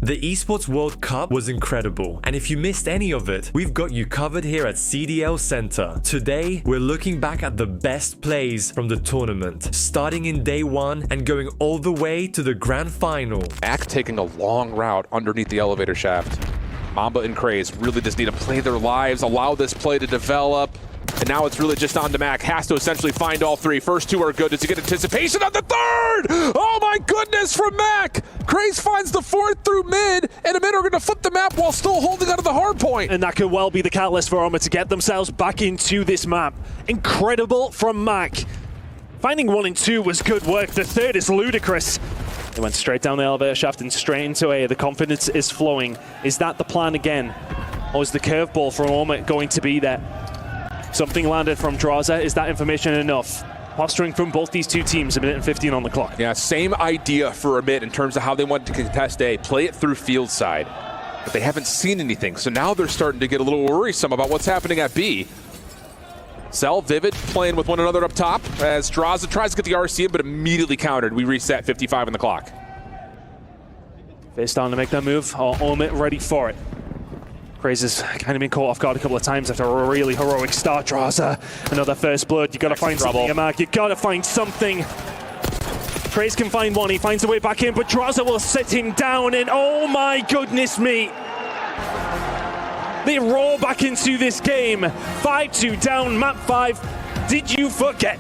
The Esports World Cup was incredible, and if you missed any of it, we've got you covered here at CDL Center. Today, we're looking back at the best plays from the tournament, starting in day one and going all the way to the grand final. Mac taking a long route underneath the elevator shaft. Mamba and Craze really just need to play their lives, allow this play to develop. And now it's really just on to Mac. Has to essentially find all three. First two are good. Does he get anticipation on the third? Oh my goodness from Mac! Craze finds the fourth through mid, and mid are going to flip the map while still holding onto the hard point. And that could well be the catalyst for Arma to get themselves back into this map. Incredible from Mac. Finding 1 and 2 was good work. The third is ludicrous. They went straight down the elevator shaft and straight into A. The confidence is flowing. Is that the plan again? Or is the curveball from Arma going to be there? Something landed from Draza. Is that information enough? Posturing from both these two teams, a minute and 15 on the clock. Yeah, same idea for a mid in terms of how they want to contest A. Play it through field side. But they haven't seen anything, so now they're starting to get a little worrisome about what's happening at B. Cell, Vivid playing with one another up top as Draza tries to get the RC in, but immediately countered. We reset 55 on the clock. They're starting to make that move. Omit ready for it. Craze has kind of been caught off guard a couple of times after a really heroic start. Draza, another first blood. You got to find something, Mark. You got to find something. Craze can find one. He finds a way back in, but Draza will sit him down. And oh my goodness me! They roll back into this game. 5-2 down, map 5. Did you forget?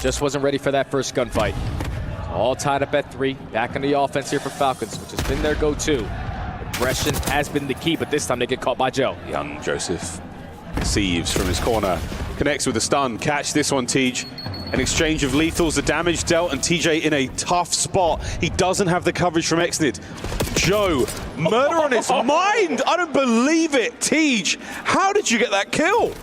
Just wasn't ready for that first gunfight. All tied up at 3. Back on the offense here for Falcons, which has been their go-to. Aggression has been the key, but this time they get caught by Joe. Young Joseph Thieves from his corner connects with a stun. Catch this one, Tej. An exchange of lethals, the damage dealt, and TJ in a tough spot. He doesn't have the coverage from Exnid. Joe, murder on his mind! I don't believe it! Tej, how did you get that kill?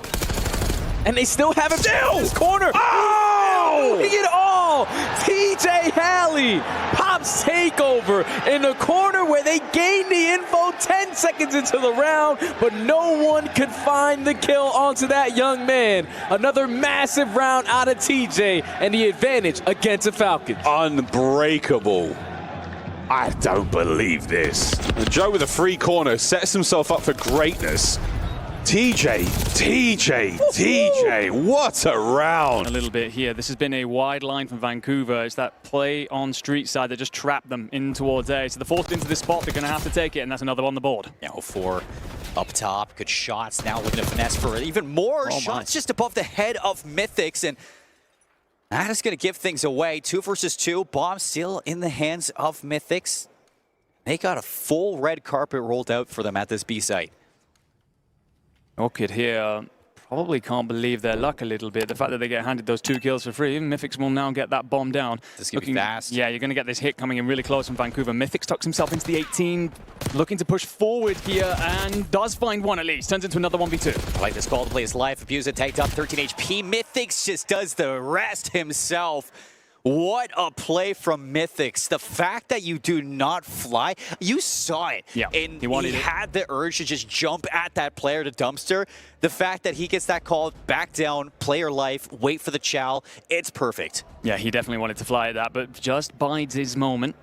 And they still have him in this corner. Oh! Doing it all! TJ Halley pops takeover in the corner where they gained the info 10 seconds into the round, but no one could find the kill onto that young man. Another massive round out of TJ and the advantage against the Falcons. Unbreakable. I don't believe this. And Joe with a free corner sets himself up for greatness. TJ, what a round. A little bit here. This has been a wide line from Vancouver. It's that play on street side that just trapped them in towards A. So they're forced into this spot. They're going to have to take it, and that's another on the board. Now for up top, good shots. Now looking to finesse for even more shots just above the head of Mythics, and that is going to give things away. 2 versus 2. Bomb still in the hands of Mythics. They got a full red carpet rolled out for them at this B site. Orchid here probably can't believe their luck a little bit. The fact that they get handed those 2 kills for free. Mythics will now get that bomb down. This is going to be fast. Yeah, you're going to get this hit coming in really close from Vancouver. Mythics tucks himself into the 18, looking to push forward here, and does find one at least. Turns into another 1v2. I like this call to play his life. Abuse it, tagged up 13 HP. Mythics just does the rest himself. What a play from Mythics. The fact that you do not fly, you saw it. Yeah, and he had the urge to just jump at that player to dumpster. The fact that he gets that call, back down, player life, wait for the chow, it's perfect. Yeah, he definitely wanted to fly at that, but just bides his moment.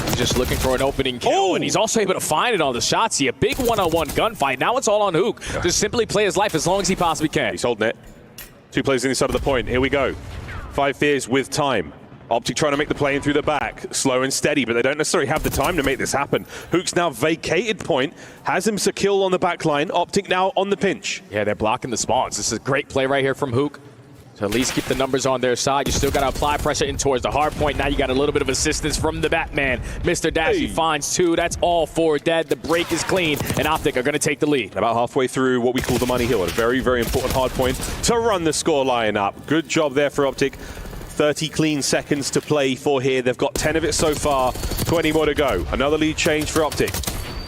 He's just looking for an opening kill, and he's also able to find it on the shots. A big one-on-one gunfight. Now it's all on Hook. Just simply play his life as long as he possibly can. He's holding it. 2 players on the side of the point. Here we go. 5 fears with time. OpTic trying to make the play in through the back. Slow and steady, but they don't necessarily have the time to make this happen. Hook's now vacated point. Has him secure on the back line. OpTic now on the pinch. Yeah, they're blocking the spawns. This is a great play right here from Hook. To at least keep the numbers on their side. You still got to apply pressure in towards the hard point. Now you got a little bit of assistance from the Batman. Mr. Dash, he finds 2. That's all 4 dead. The break is clean, and OpTic are going to take the lead. About halfway through what we call the money hill. A very, very important hard point to run the score line up. Good job there for OpTic. 30 clean seconds to play for here. They've got 10 of it so far, 20 more to go. Another lead change for OpTic.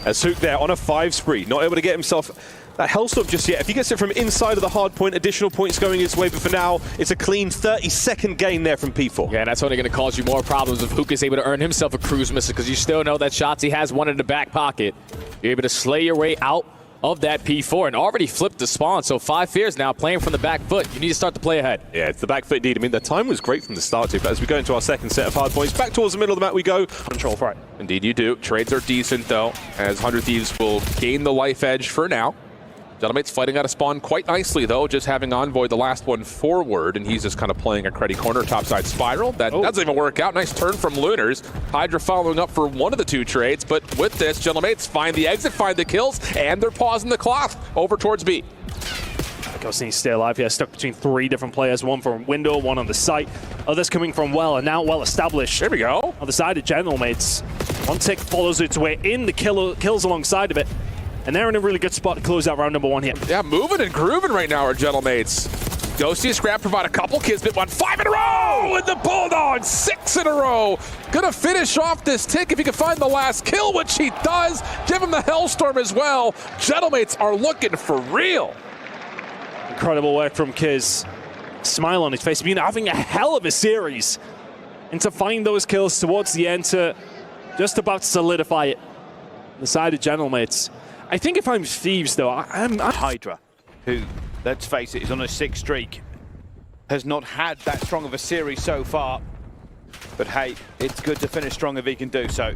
As Hook there on a 5 spree, not able to get himself that hellstorm just yet. If he gets it from inside of the hard point, additional points going his way, but for now, it's a clean 30-second gain there from P4. Yeah, and that's only going to cause you more problems if Hook is able to earn himself a cruise missile, because you still know that Shotzzy has one in the back pocket. You're able to slay your way out of that P4 and already flipped the spawn. So 5 Fears now playing from the back foot. You need to start to play ahead. Yeah, it's the back foot indeed. I mean, the time was great from the start too, but as we go into our second set of hard points, back towards the middle of the map we go. Control for it. Indeed you do. Trades are decent though, as 100 Thieves will gain the life edge for now. Gentlemate's fighting out of spawn quite nicely though, just having Envoy the last one forward, and he's just kind of playing a cruddy corner topside spiral. That doesn't even work out. Nice turn from Lunars. Hydra following up for one of the 2 trades, but with this, Gentlemates find the exit, find the kills, and they're pausing the clock over towards B. Ghosty needs to stay alive here, stuck between 3 different players, one from window, one on the site, others coming from well, and now well established. There we go. On the side of Gentlemates, OpTic follows its way in, the kills alongside of it, and they're in a really good spot to close out round number 1 here. Yeah, moving and grooving right now, our Gentlemates. Ghosty and Scrap provide a couple. Kismet won 5 in a row, and the Bulldogs 6 in a row. Gonna finish off this tick if he can find the last kill, which he does. Give him the Hellstorm as well. Gentlemates are looking for real. Incredible work from Kiz. Smile on his face. Been having a hell of a series. And to find those kills towards the end to just about solidify it. The side of Gentlemates. I think if I'm Thieves, though, I'm Hydra, who, let's face it, is on a 6 streak, has not had that strong of a series so far. But hey, it's good to finish strong if he can do so.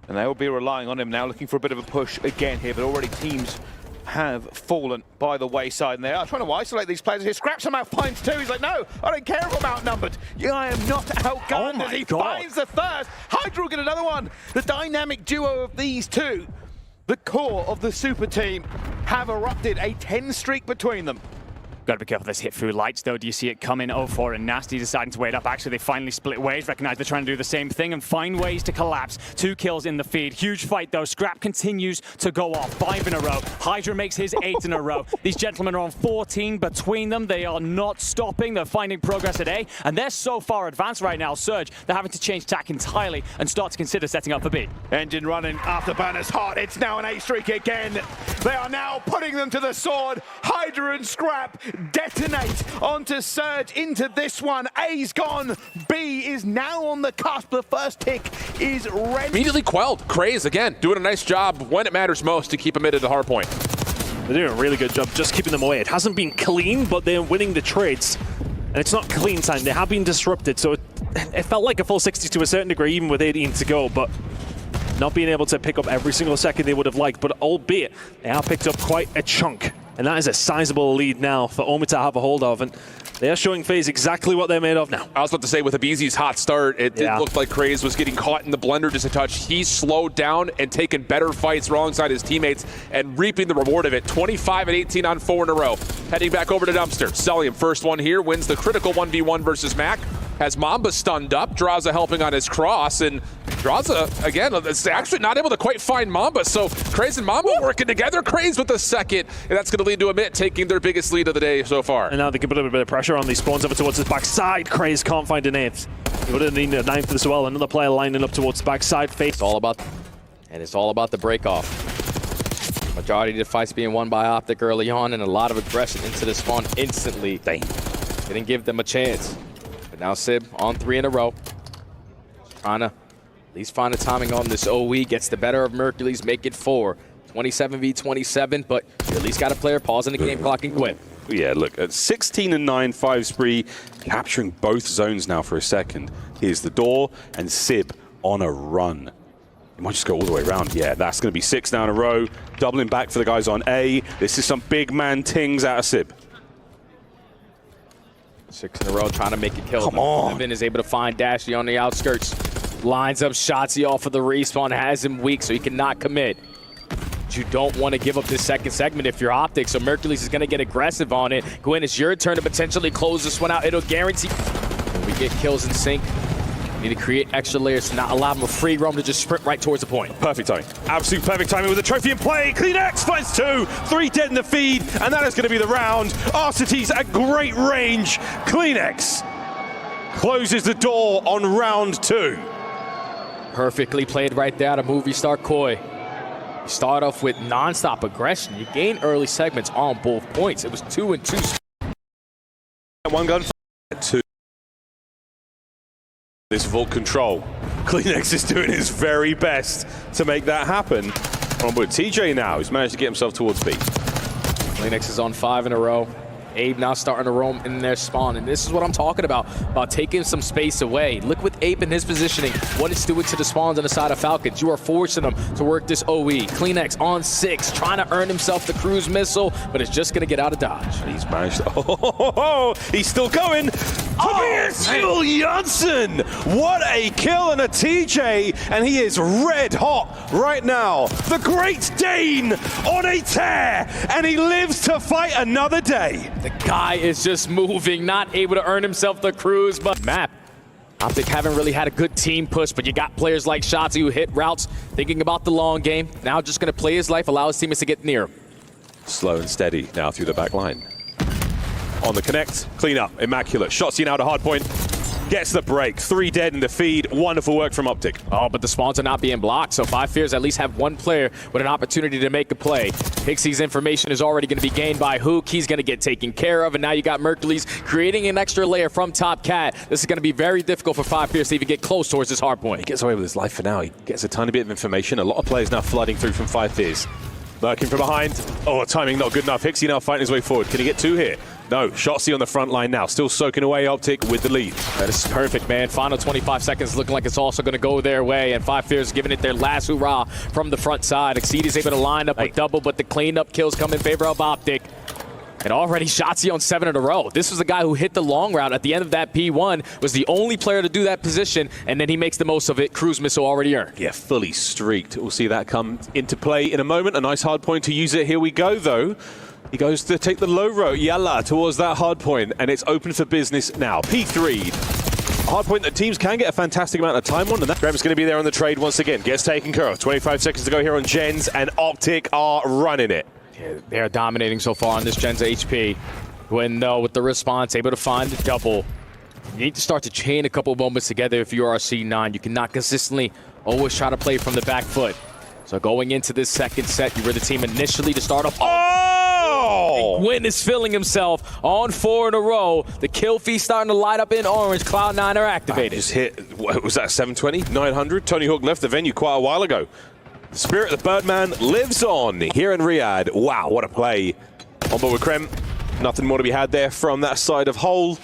And they will be relying on him now, looking for a bit of a push again here, but already teams have fallen by the wayside, and they are trying to isolate these players here. Scrap somehow finds 2. He's like, no, I don't care if I'm outnumbered. Yeah, I am not outgunned. Oh As he God. finds the first. Hydra will get another one. The dynamic duo of these 2, the core of the super team, have erupted. A 10 streak between them. Got to be careful this hit through lights though. Do you see it coming? 0-4 and Nasty deciding to wait up. Actually, they finally split ways. Recognize they're trying to do the same thing and find ways to collapse. 2 kills in the feed. Huge fight though. Scrap continues to go off. 5 in a row. Hydra makes his 8 in a row. These gentlemen are on 14 between them. They are not stopping. They're finding progress at A, and they're so far advanced right now. Surge, they're having to change tack entirely and start to consider setting up for B. Engine running after Banner's hot. It's now an 8 streak again. They are now putting them to the sword. Hydra and Scrap detonate onto Surge into this one. A's gone. B is now on the cusp. The first tick is ready. Immediately quelled. Craze again, doing a nice job when it matters most to keep him at the hard point. They're doing a really good job just keeping them away. It hasn't been clean, but they're winning the trades. And it's not clean time. They have been disrupted, so it felt like a full 60 to a certain degree, even with 18 to go, but not being able to pick up every single second they would have liked, but albeit they have picked up quite a chunk. And that is a sizable lead now for Omi to have a hold of, and they are showing FaZe exactly what they're made of now. I was about to say, with Abizi's hot start, it did look like Craze was getting caught in the blender just a touch. He slowed down and taken better fights alongside his teammates and reaping the reward of it. 25 and 18 on 4 in a row. Heading back over to Dumpster. Cellium, first one here, wins the critical 1v1 versus Mac. Has Mamba stunned up, Draza helping on his cross, and Draza, again, is actually not able to quite find Mamba, so Craze and Mamba working together. Craze with the second, and that's going to lead to Amit taking their biggest lead of the day so far. And now they can put a bit of pressure on these spawns over towards his backside. Craze can't find a ninth. He would have needed a ninth as well. Another player lining up towards the backside. FaZe. It's all about the break off. Majority of the fights being won by OpTic early on, and a lot of aggression into the spawn instantly. Didn't give them a chance. But now Sib on 3 in a row. Trying to at least find the timing on this OE. Gets the better of Mercules, make it 4. 27v27, but you at least got a player pausing the game clock and quit. Yeah, look, at 16 and 9, 5 spree, capturing both zones now for a second. Here's the door, and Sib on a run. He might just go all the way around. Yeah, that's going to be 6 now in a row. Doubling back for the guys on A. This is some big man tings out of Sib. 6 in a row, trying to make a kill. Come on. Evan is able to find Dashy on the outskirts. Lines up Shotzzy off of the respawn, has him weak, so he cannot commit. But you don't want to give up this second segment if you're OpTic, so Mercules is going to get aggressive on it. Gwen, it's your turn to potentially close this one out. It'll guarantee when we get kills in sync. We need to create extra layers to not allow them a free roam to just sprint right towards the point. Perfect timing. Absolute perfect timing with the trophy in play. CleanX finds 2, 3 dead in the feed, and that is going to be the round. Arcites at great range. CleanX closes the door on round 2. Perfectly played right there to movie star Koi. You start off with non-stop aggression. You gain early segments on both points. It was 2 and 2. One gun, 2. This vault control. CleanX is doing his very best to make that happen. On with TJ now. He's managed to get himself towards B. Linux is on 5 in a row. Abe now starting to roam in their spawn, and this is what I'm talking about taking some space away. Look with Abe in his positioning, what it's doing to the spawns on the side of Falcons. You are forcing them to work this OE. Kleenex on 6, trying to earn himself the cruise missile, but it's just going to get out of dodge. He's managed to, he's still going. Tobias Janssen! What a kill and a TJ, and he is red hot right now. The Great Dane on a tear, and he lives to fight another day. The guy is just moving, not able to earn himself the cruise, but map. OpTic haven't really had a good team push, but you got players like Shotzi who hit routes, thinking about the long game. Now just going to play his life, allow his teammates to get near him. Slow and steady now through the back line. On the connect, clean up, immaculate. Shotzi now to hard point. Gets the break. 3 dead in the feed. Wonderful work from OpTic. Oh, but the spawns are not being blocked, so 5 Fears at least have one player with an opportunity to make a play. Pixie's information is already going to be gained by Hook. He's going to get taken care of, and now you got Mercules creating an extra layer from Top Cat. This is going to be very difficult for 5 Fears to even get close towards this hard point. He gets away with his life for now. He gets a tiny bit of information. A lot of players now flooding through from 5 Fears. Lurking from behind. Oh, timing not good enough. Pixie now fighting his way forward. Can he get 2 here? No, Shotzi on the front line now, still soaking away OpTic with the lead. That is perfect, man. Final 25 seconds looking like it's also going to go their way, and 5 Fears giving it their last hurrah from the front side. Exceed is able to line up a double, but the cleanup kills come in favor of OpTic. And already Shotzi on 7 in a row. This was the guy who hit the long route at the end of that P1, was the only player to do that position, and then he makes the most of it. Cruise missile already earned. Yeah, fully streaked. We'll see that come into play in a moment. A nice hard point to use it. Here we go, though. He goes to take the low road, Yalla, towards that hard point, and it's open for business now. P3. A hard point that teams can get a fantastic amount of time on, and that Grem's going to be there on the trade once again. Gets taken care of. 25 seconds to go here on Gens, and OpTic are running it. Yeah, they're dominating so far on this Gen's HP. When, though, with the response, able to find the double. You need to start to chain a couple moments together if you are C9. You cannot consistently always try to play from the back foot. So going into this second set, you were the team initially to start off. Oh! Gwyn is filling himself on 4 in a row. The kill feed starting to light up in orange. Cloud9 are activated. Just hit, what was that, 720? 900? Tony Hawk left the venue quite a while ago. The spirit of the Birdman lives on here in Riyadh. Wow, what a play. On board with Krem. Nothing more to be had there from that side of hole.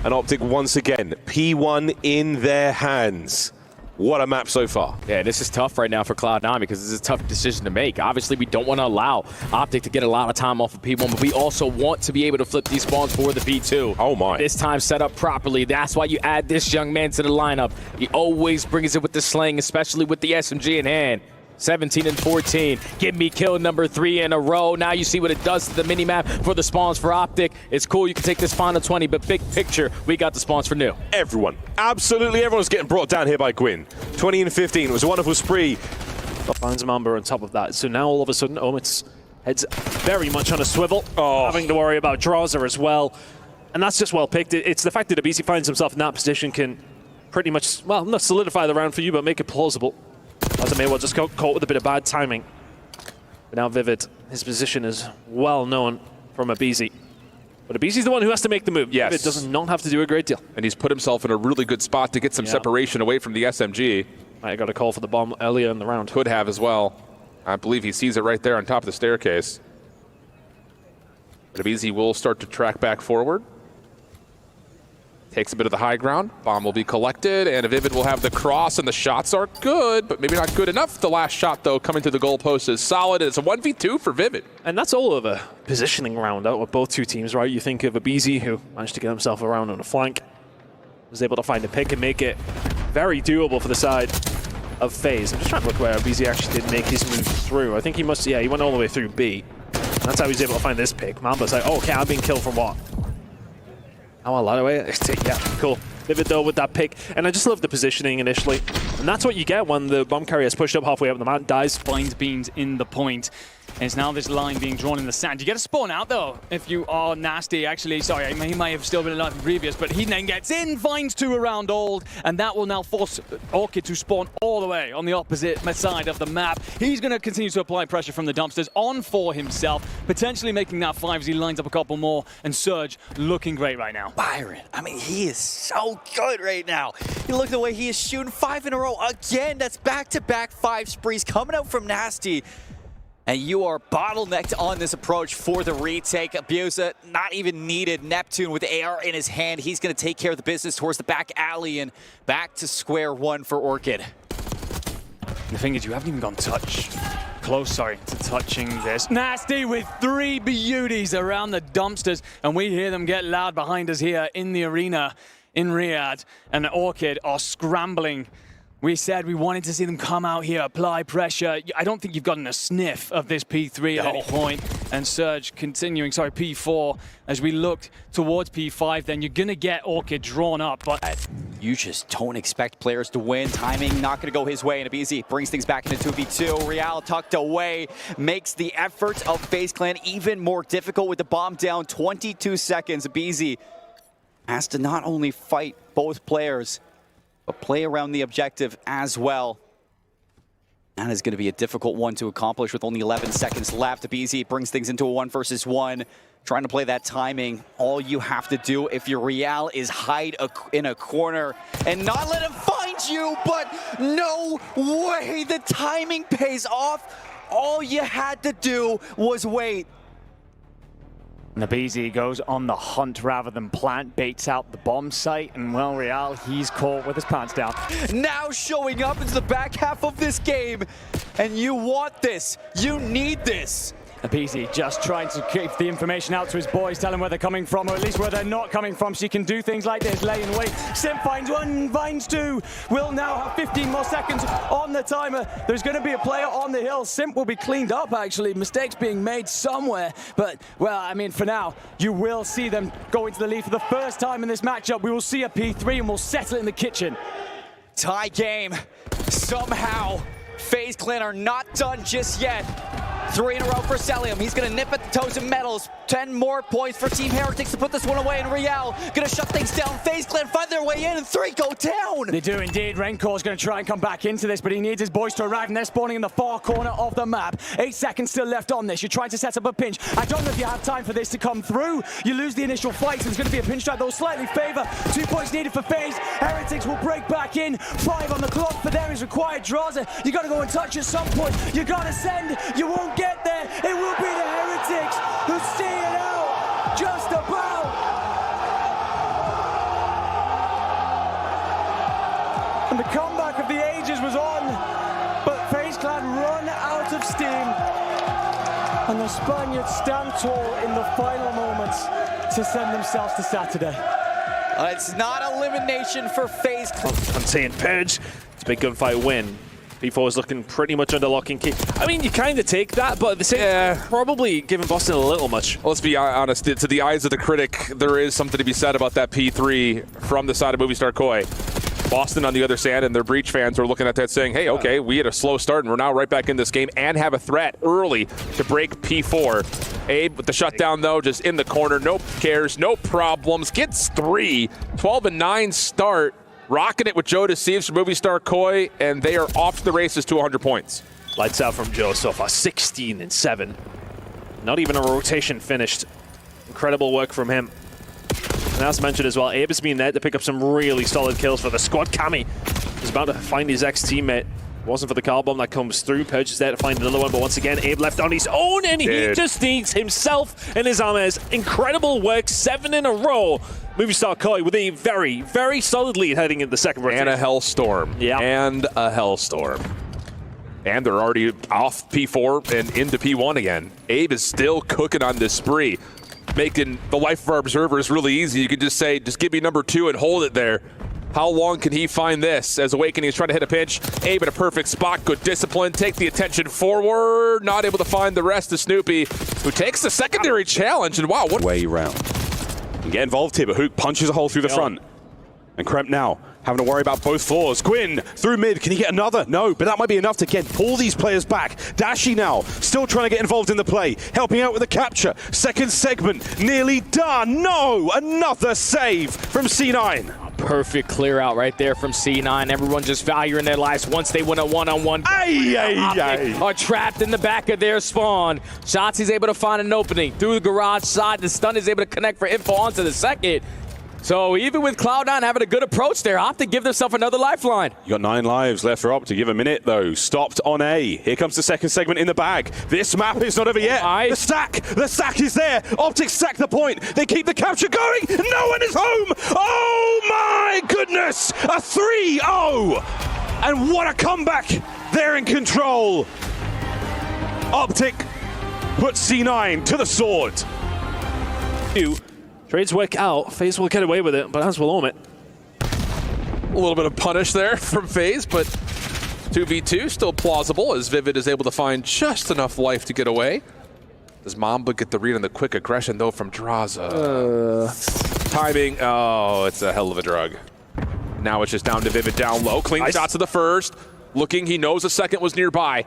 And OpTic once again, P1 in their hands. What a map so far. Yeah, this is tough right now for Cloud9 because this is a tough decision to make. Obviously, we don't want to allow OpTic to get a lot of time off of P1, but we also want to be able to flip these spawns for the P2. Oh my. This time set up properly. That's why you add this young man to the lineup. He always brings it with the sling, especially with the SMG in hand. 17 and 14. Give me kill number 3 in a row. Now you see what it does to the mini-map for the spawns for OpTic. It's cool you can take this final 20, but big picture, we got the spawns for new. Everyone, absolutely everyone's getting brought down here by Gwyn. 20 and 15, it was a wonderful spree. Finds Mamba on top of that. So now all of a sudden, Omid's head's very much on a swivel, having to worry about Drawser as well. And that's just well picked. It's the fact that Abisi finds himself in that position can pretty much, well, not solidify the round for you, but make it plausible. As I may well just got caught with a bit of bad timing. But now Vivid, his position is well known from Abisi. But Abisi's the one who has to make the move. Yes. Vivid does not have to do a great deal. And he's put himself in a really good spot to get some separation away from the SMG. I got a call for the bomb earlier in the round. Could have as well. I believe he sees it right there on top of the staircase. But Abisi will start to track back forward. Takes a bit of the high ground. Bomb will be collected, and Vivid will have the cross, and the shots are good, but maybe not good enough. The last shot, though, coming to the goalpost is solid, and it's a 1v2 for Vivid. And that's all of a positioning round out with both two teams, right? You think of Abisi, who managed to get himself around on the flank, was able to find a pick and make it very doable for the side of FaZe. I'm just trying to look where Abisi actually did make his move through. I think he must, yeah, he went all the way through B. And that's how he was able to find this pick. Mamba's like, oh, okay, I'm being killed from what? Oh, a lot of way. Yeah, cool. Vivid though with that pick. And I just love the positioning initially. And that's what you get when the bomb carrier is pushed up halfway up the map, dies. Finds beams in the point. And it's now this line being drawn in the sand. You get a spawn out though, if you are nasty. Actually, sorry, he may have still been alive in previous, but he then gets in, finds 2 around old, and that will now force Orchid to spawn all the way on the opposite side of the map. He's going to continue to apply pressure from the dumpsters on for himself, potentially making that 5 as he lines up a couple more, and Surge looking great right now. Byron, I mean, he is so good right now. You look at the way he is shooting 5 in a row again. That's back-to-back 5 sprees coming out from Nasty. And you are bottlenecked on this approach for the retake. Abusa not even needed. Neptune with AR in his hand. He's going to take care of the business towards the back alley and back to square one for Orchid. The thing is, you haven't even gone close to touching this. Nasty with 3 beauties around the dumpsters, and we hear them get loud behind us here in the arena in Riyadh, and Orchid are scrambling. We said we wanted to see them come out here, apply pressure. I don't think you've gotten a sniff of this P3 at any point. And Surge continuing, sorry, P4. As we look towards P5, then you're going to get Orchid drawn up. But you just don't expect players to win. Timing not going to go his way. And Abizi brings things back into 2v2. Real tucked away makes the efforts of FaZe Clan even more difficult with the bomb down. 22 seconds. Abizi has to not only fight both players, but play around the objective as well. That is going to be a difficult one to accomplish with only 11 seconds left. Abizi brings things into a 1 versus 1. Trying to play that timing. All you have to do if you're Real is hide in a corner and not let him find you, but no way, the timing pays off. All you had to do was wait. Nabizi goes on the hunt rather than plant, baits out the bomb site, and well, Real, he's caught with his pants down. Now showing up into the back half of this game, and you want this, you need this. Nabizi just trying to keep the information out to his boys, tell them where they're coming from, or at least where they're not coming from, so you can do things like this, lay in wait. Simp finds 1, finds 2. Will now have 15 more seconds on the timer. There's going to be a player on the hill. Simp will be cleaned up, actually. Mistakes being made somewhere. But, well, I mean, for now, you will see them go into the lead for the first time in this matchup. We will see a P3 and we'll settle it in the kitchen. Tie game. Somehow, FaZe Clan are not done just yet. 3 in a row for Celium. He's going to nip at the toes of medals. 10 more points for Team Heretics to put this one away. And Real going to shut things down. FaZe Clan find their way in and 3 go down. They do indeed. Renkor's going to try and come back into this, but he needs his boys to arrive, and they're spawning in the far corner of the map. 8 seconds still left on this. You're trying to set up a pinch. I don't know if you have time for this to come through. You lose the initial fight, so it's going to be a pinch strike that will slightly favor. 2 points needed for FaZe. Heretics will break back in. 5 on the clock for them is required. Draws it. You got to go and touch at some point. You got to send. You won't get there. It will be the Heretics who see it out, just about. And the comeback of the ages was on, but FaZe Clan run out of steam. And the Spaniards stand tall in the final moments to send themselves to Saturday. It's not elimination for FaZe Clan. Contained Purge. It's a big gunfight win. P4 is looking pretty much under lock and key. I mean, you kind of take that, but at the same time, probably giving Boston a little much. Let's be honest, to the eyes of the critic, there is something to be said about that P3 from the side of Movistar Koi. Boston on the other side, and their Breach fans are looking at that saying, hey, okay, we had a slow start, and we're now right back in this game and have a threat early to break P4. Abe with the shutdown, though, just in the corner, no cares, no problems, gets 3, 12-9 start. Rocking it with Joe Deceives from Movistar Koi, and they are off to the races to 100 points. Lights out from Joe so far, 16-7. Not even a rotation finished. Incredible work from him. And as mentioned as well, Abe has been there to pick up some really solid kills for the squad. Kami is about to find his ex-teammate. Wasn't for the car bomb that comes through. Purge is there to find another one, but once again, Abe left on his own, and he just needs himself and his armors. Incredible work, 7 in a row. Movistar Koi with a very, very solid lead heading into the second rotation. And a Hellstorm. Yeah. And a Hellstorm. And they're already off P4 and into P1 again. Abe is still cooking on this spree, making the life of our observers really easy. You can just say, just give me number 2 and hold it there. How long can he find this? As Awakening is trying to hit a pinch. Abe in a perfect spot. Good discipline. Take the attention forward. Not able to find the rest of Snoopy, who takes the secondary challenge. And wow, what way round. And get involved here, but Hook punches a hole through the front. And Kremp now having to worry about both floors. Gwyn through mid. Can he get another? No, but that might be enough to again pull these players back. Dashi now still trying to get involved in the play, helping out with the capture. Second segment nearly done. No, another save from C9. Perfect clear out right there from C9. Everyone just valuing their lives once they win a one-on-one. OpTic are trapped in the back of their spawn. Shotzi's able to find an opening through the garage side. The stun is able to connect for info onto the second. So even with Cloud9 having a good approach there, OpTic give themselves another lifeline. You got 9 lives left for OpTic. Give a minute though. Stopped on A. Here comes the second segment in the bag. This map is not over yet. The stack is there. OpTic stack the point. They keep the capture going. No one is home. Oh my goodness! A 3-0. And what a comeback. They're in control. OpTic puts C9 to the sword. Trades work out. FaZe will get away with it, but as will Omit. A little bit of punish there from FaZe, but 2v2 still plausible as Vivid is able to find just enough life to get away. Does Mamba get the read on the quick aggression though from Draza? Timing, oh, it's a hell of a drug. Now it's just down to Vivid down low. Clean shots to the first. Looking, he knows the second was nearby.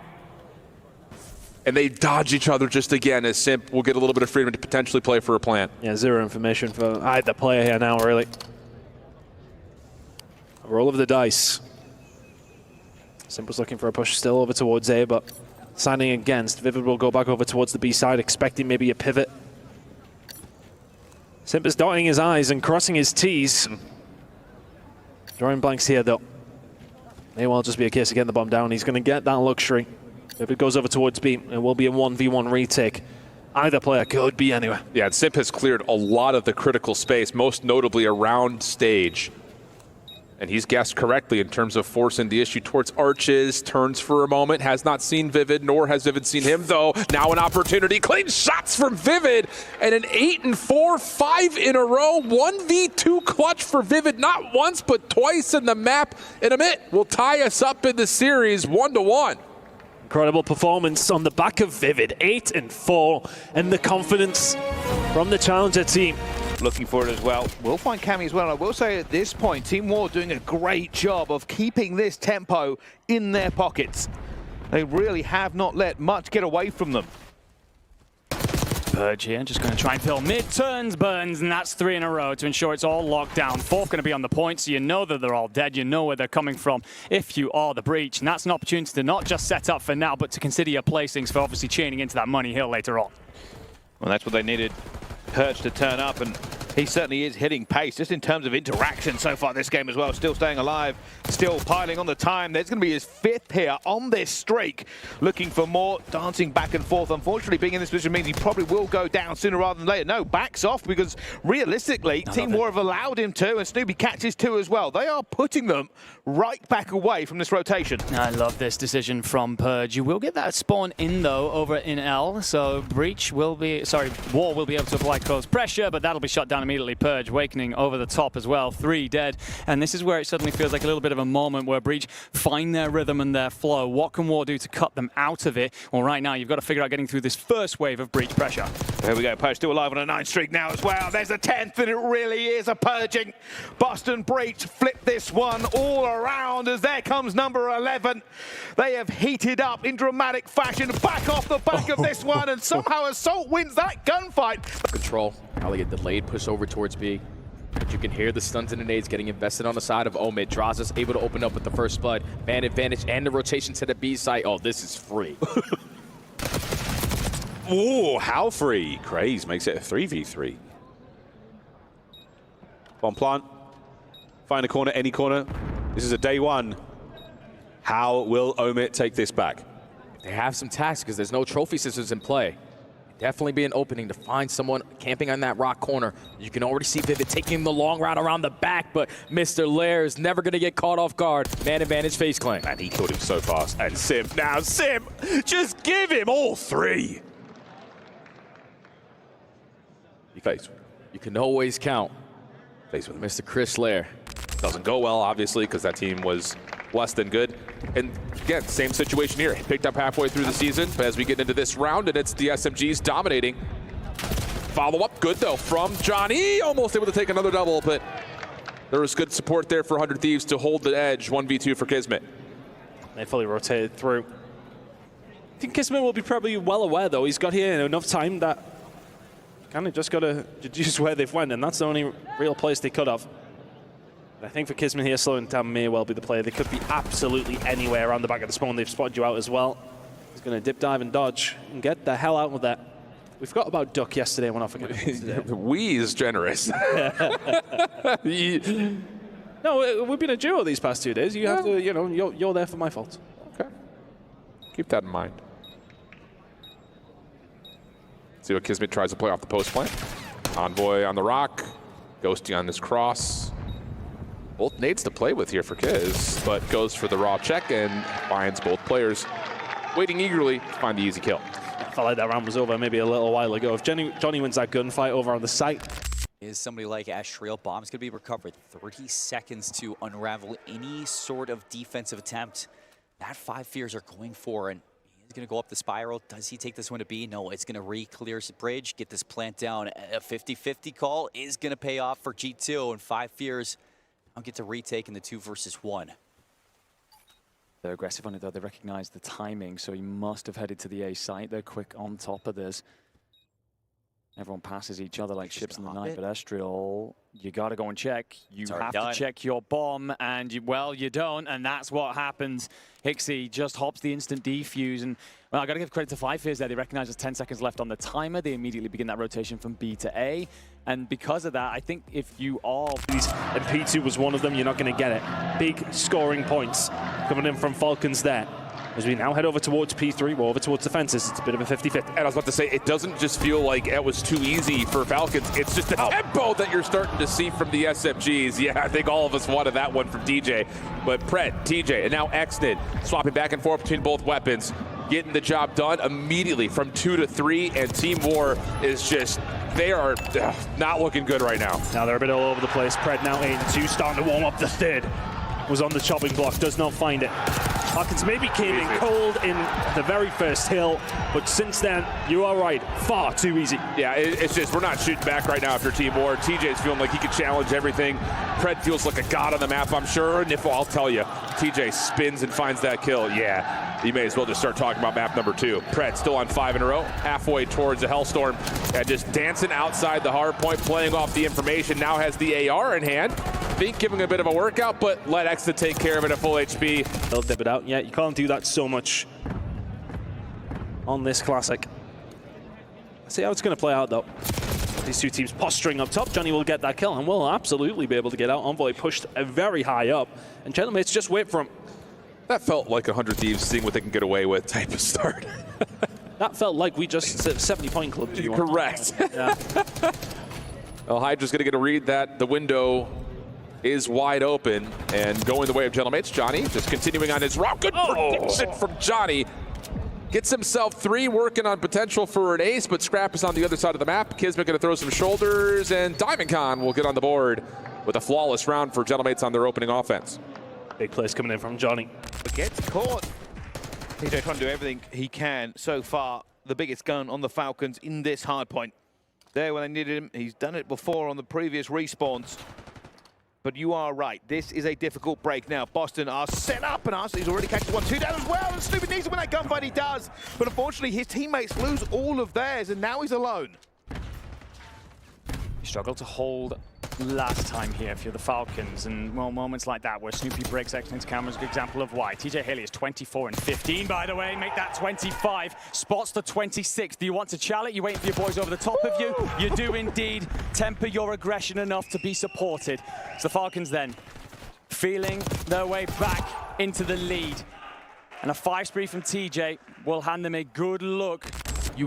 And they dodge each other just again as Simp will get a little bit of freedom to potentially play for a plant. Yeah, zero information for either player here now, really. A roll of the dice. Simp was looking for a push still over towards A, but signing against. Vivid will go back over towards the B side, expecting maybe a pivot. Simp is dotting his I's and crossing his T's. Drawing blanks here, though. May well just be a case of getting the bomb down. He's going to get that luxury. If it goes over towards B, it will be a 1v1 retake. Either player could be anywhere. Yeah, and Simp has cleared a lot of the critical space, most notably around stage. And he's guessed correctly in terms of forcing the issue towards arches, turns for a moment, has not seen Vivid, nor has Vivid seen him, though. Now an opportunity, clean shots from Vivid, and an 8-4, 5 in a row, 1v2 clutch for Vivid, not once, but twice in the map. In a minute, will tie us up in the series 1-1. Incredible performance on the back of Vivid, 8-4, and the confidence from the challenger team. Looking for it as well. We'll find Cammy as well. I will say at this point, Team War doing a great job of keeping this tempo in their pockets. They really have not let much get away from them. Purge here, just going to try and fill mid, turns, burns, and that's 3 in a row to ensure it's all locked down. Fourth going to be on the point, so you know that they're all dead. You know where they're coming from if you are the breach. And that's an opportunity to not just set up for now, but to consider your placings for obviously chaining into that money hill later on. Well, that's what they needed. Purge to turn up, and he certainly is hitting pace just in terms of interaction so far this game as well. Still staying alive, still piling on the time. There's going to be his 5th here on this streak. Looking for more, dancing back and forth. Unfortunately, being in this position means he probably will go down sooner rather than later. No, backs off because realistically, Team War have allowed him to, and Snoopy catches 2 as well. They are putting them right back away from this rotation. I love this decision from Purge. You will get that spawn in, though, over in L, so Breach will be, War will be able to apply close pressure, but that'll be shut down immediately. Purge awakening over the top as well, 3 dead, and this is where it suddenly feels like a little bit of a moment where Breach find their rhythm and their flow. What can War do to cut them out of it? Well, right now you've got to figure out getting through this first wave of Breach pressure. There we go, Purge still alive on a 9 streak now as well. There's a 10th, and it really is a purging. Boston Breach flip this one all around as there comes number 11. They have heated up in dramatic fashion, back off the back of this one, and somehow Assault wins that gunfight. Control, probably a delayed push over towards B. But you can hear the stuns and the nades getting invested on the side of Omid. Draza's able to open up with the first blood. Man advantage and the rotation to the B side. Oh, this is free. Ooh, how free. Craze makes it a 3v3. Bomb plant. Find a corner, any corner. This is a day 1. How will Omid take this back? They have some tasks because there's no trophy scissors in play. Definitely be an opening to find someone camping on that rock corner. You can already see Vivid taking the long route around the back, but Mr. Lair is never going to get caught off guard. Man advantage face claim. And he killed him so fast. And Simp now. Simp, just give him all 3. You can always count. Face with Mr. Chris Lair. Doesn't go well, obviously, because that team was less than good. And again, same situation here. Picked up halfway through the season, but as we get into this round, and it's the SMGs dominating. Follow-up, good though, from Johnny. Almost able to take another double, but there was good support there for 100 Thieves to hold the edge. 1v2 for Kismet. They fully rotated through. I think Kismet will be probably well aware, though. He's got here enough time that kind of just got to deduce where they've went, and that's the only real place they could have. I think for Kismet here, slowing down may well be the player. They could be absolutely anywhere around the back of the spawn. They've spotted you out as well. He's going to dip, dive, and dodge and get the hell out of that. We forgot about Duck yesterday. We're not forgetting today. We is generous. No, we've been a duo these past 2 days. You have to, you know, you're there for my fault. Okay. Keep that in mind. See what Kismet tries to play off the post plant. Envoy on the rock. Ghosty on this cross. Both nades to play with here for Kiz, but goes for the raw check and finds both players waiting eagerly to find the easy kill. I felt like that round was over maybe a little while ago. If Johnny wins that gunfight over on the site. Is somebody like Ashriel. Bomb's going to be recovered. 30 seconds to unravel any sort of defensive attempt that Five Fears are going for. And he's going to go up the spiral. Does he take this one to B? No, it's going to re-clear his bridge, get this plant down. A 50-50 call is going to pay off for G2. And Five Fears now get to retake in the 2 versus 1. They're aggressive on it, though. They recognize the timing, so he must have headed to the A site. They're quick on top of this. Everyone passes each other like ships in the night, but Estriel, you got to go and check. You have to check your bomb, and you don't, and that's what happens. Hixie just hops the instant defuse, and well, I got to give credit to Five Fears there. They recognize there's 10 seconds left on the timer. They immediately begin that rotation from B to A, and because of that, I think if you are... And P2 was one of them, you're not going to get it. Big scoring points coming in from Falcons there. As we now head over towards P3, we're over towards the fences. It's a bit of a 50-50. And I was about to say, it doesn't just feel like it was too easy for Falcons. It's just the tempo that you're starting to see from the SFGs. Yeah, I think all of us wanted that one from DJ. But Pret, TJ, and now Xnid swapping back and forth between both weapons, getting the job done immediately from 2 to 3. And Team War is just, they are not looking good right now. Now they're a bit all over the place. Pret now 8 and 2, starting to warm up the third. Was on the chopping block, does not find it. Falcons maybe came in cold in the very first hill, but since then, you are right, far too easy. Yeah, it's just, we're not shooting back right now after Team War. TJ's feeling like he can challenge everything. Pred feels like a god on the map, I'm sure. And if I'll tell you, TJ spins and finds that kill, yeah, you may as well just start talking about map number 2. Pred still on 5 in a row, halfway towards the Hellstorm, and just dancing outside the hard point, playing off the information, now has the AR in hand. Think giving a bit of a workout, but let Exa take care of it at full HP. They'll dip it out. Yeah, you can't do that so much on this Classic. Let's see how it's going to play out, though. These two teams posturing up top. Johnny will get that kill and will absolutely be able to get out. Envoy pushed very high up, and Gentlemates just wait for him. That felt like 100 Thieves seeing what they can get away with type of start. That felt like we just said 70-point club. Correct. Yeah. Well, Hydra's going to get a read that the window is wide open and going the way of Gentlemates. Johnny just continuing on his route. Good prediction from Johnny. Gets himself 3, working on potential for an ace, but Scrap is on the other side of the map. Kismet going to throw some shoulders, and DiamondCon will get on the board with a flawless round for Gentlemates on their opening offense. Big plays coming in from Johnny. But gets caught. TJ trying to do everything he can so far. The biggest gun on the Falcons in this hard point. There when they needed him. He's done it before on the previous respawns. But you are right. This is a difficult break now. Boston are set up, and Arsenal's already catches 1-2 down as well. And Snoopy needs to win that gunfight. He does. But unfortunately, his teammates lose all of theirs, and now he's alone. You struggled to hold last time here if you're the Falcons, and well, moments like that where Snoopy breaks Xnid's camera is a good example of why. TJ Haley is 24 and 15, by the way. Make that 25. Spots the 26. Do you want to challenge it? You're waiting for your boys over the top of you. You do indeed. Temper your aggression enough to be supported. So the Falcons then feeling their way back into the lead. And a 5 spree from TJ will hand them a good look.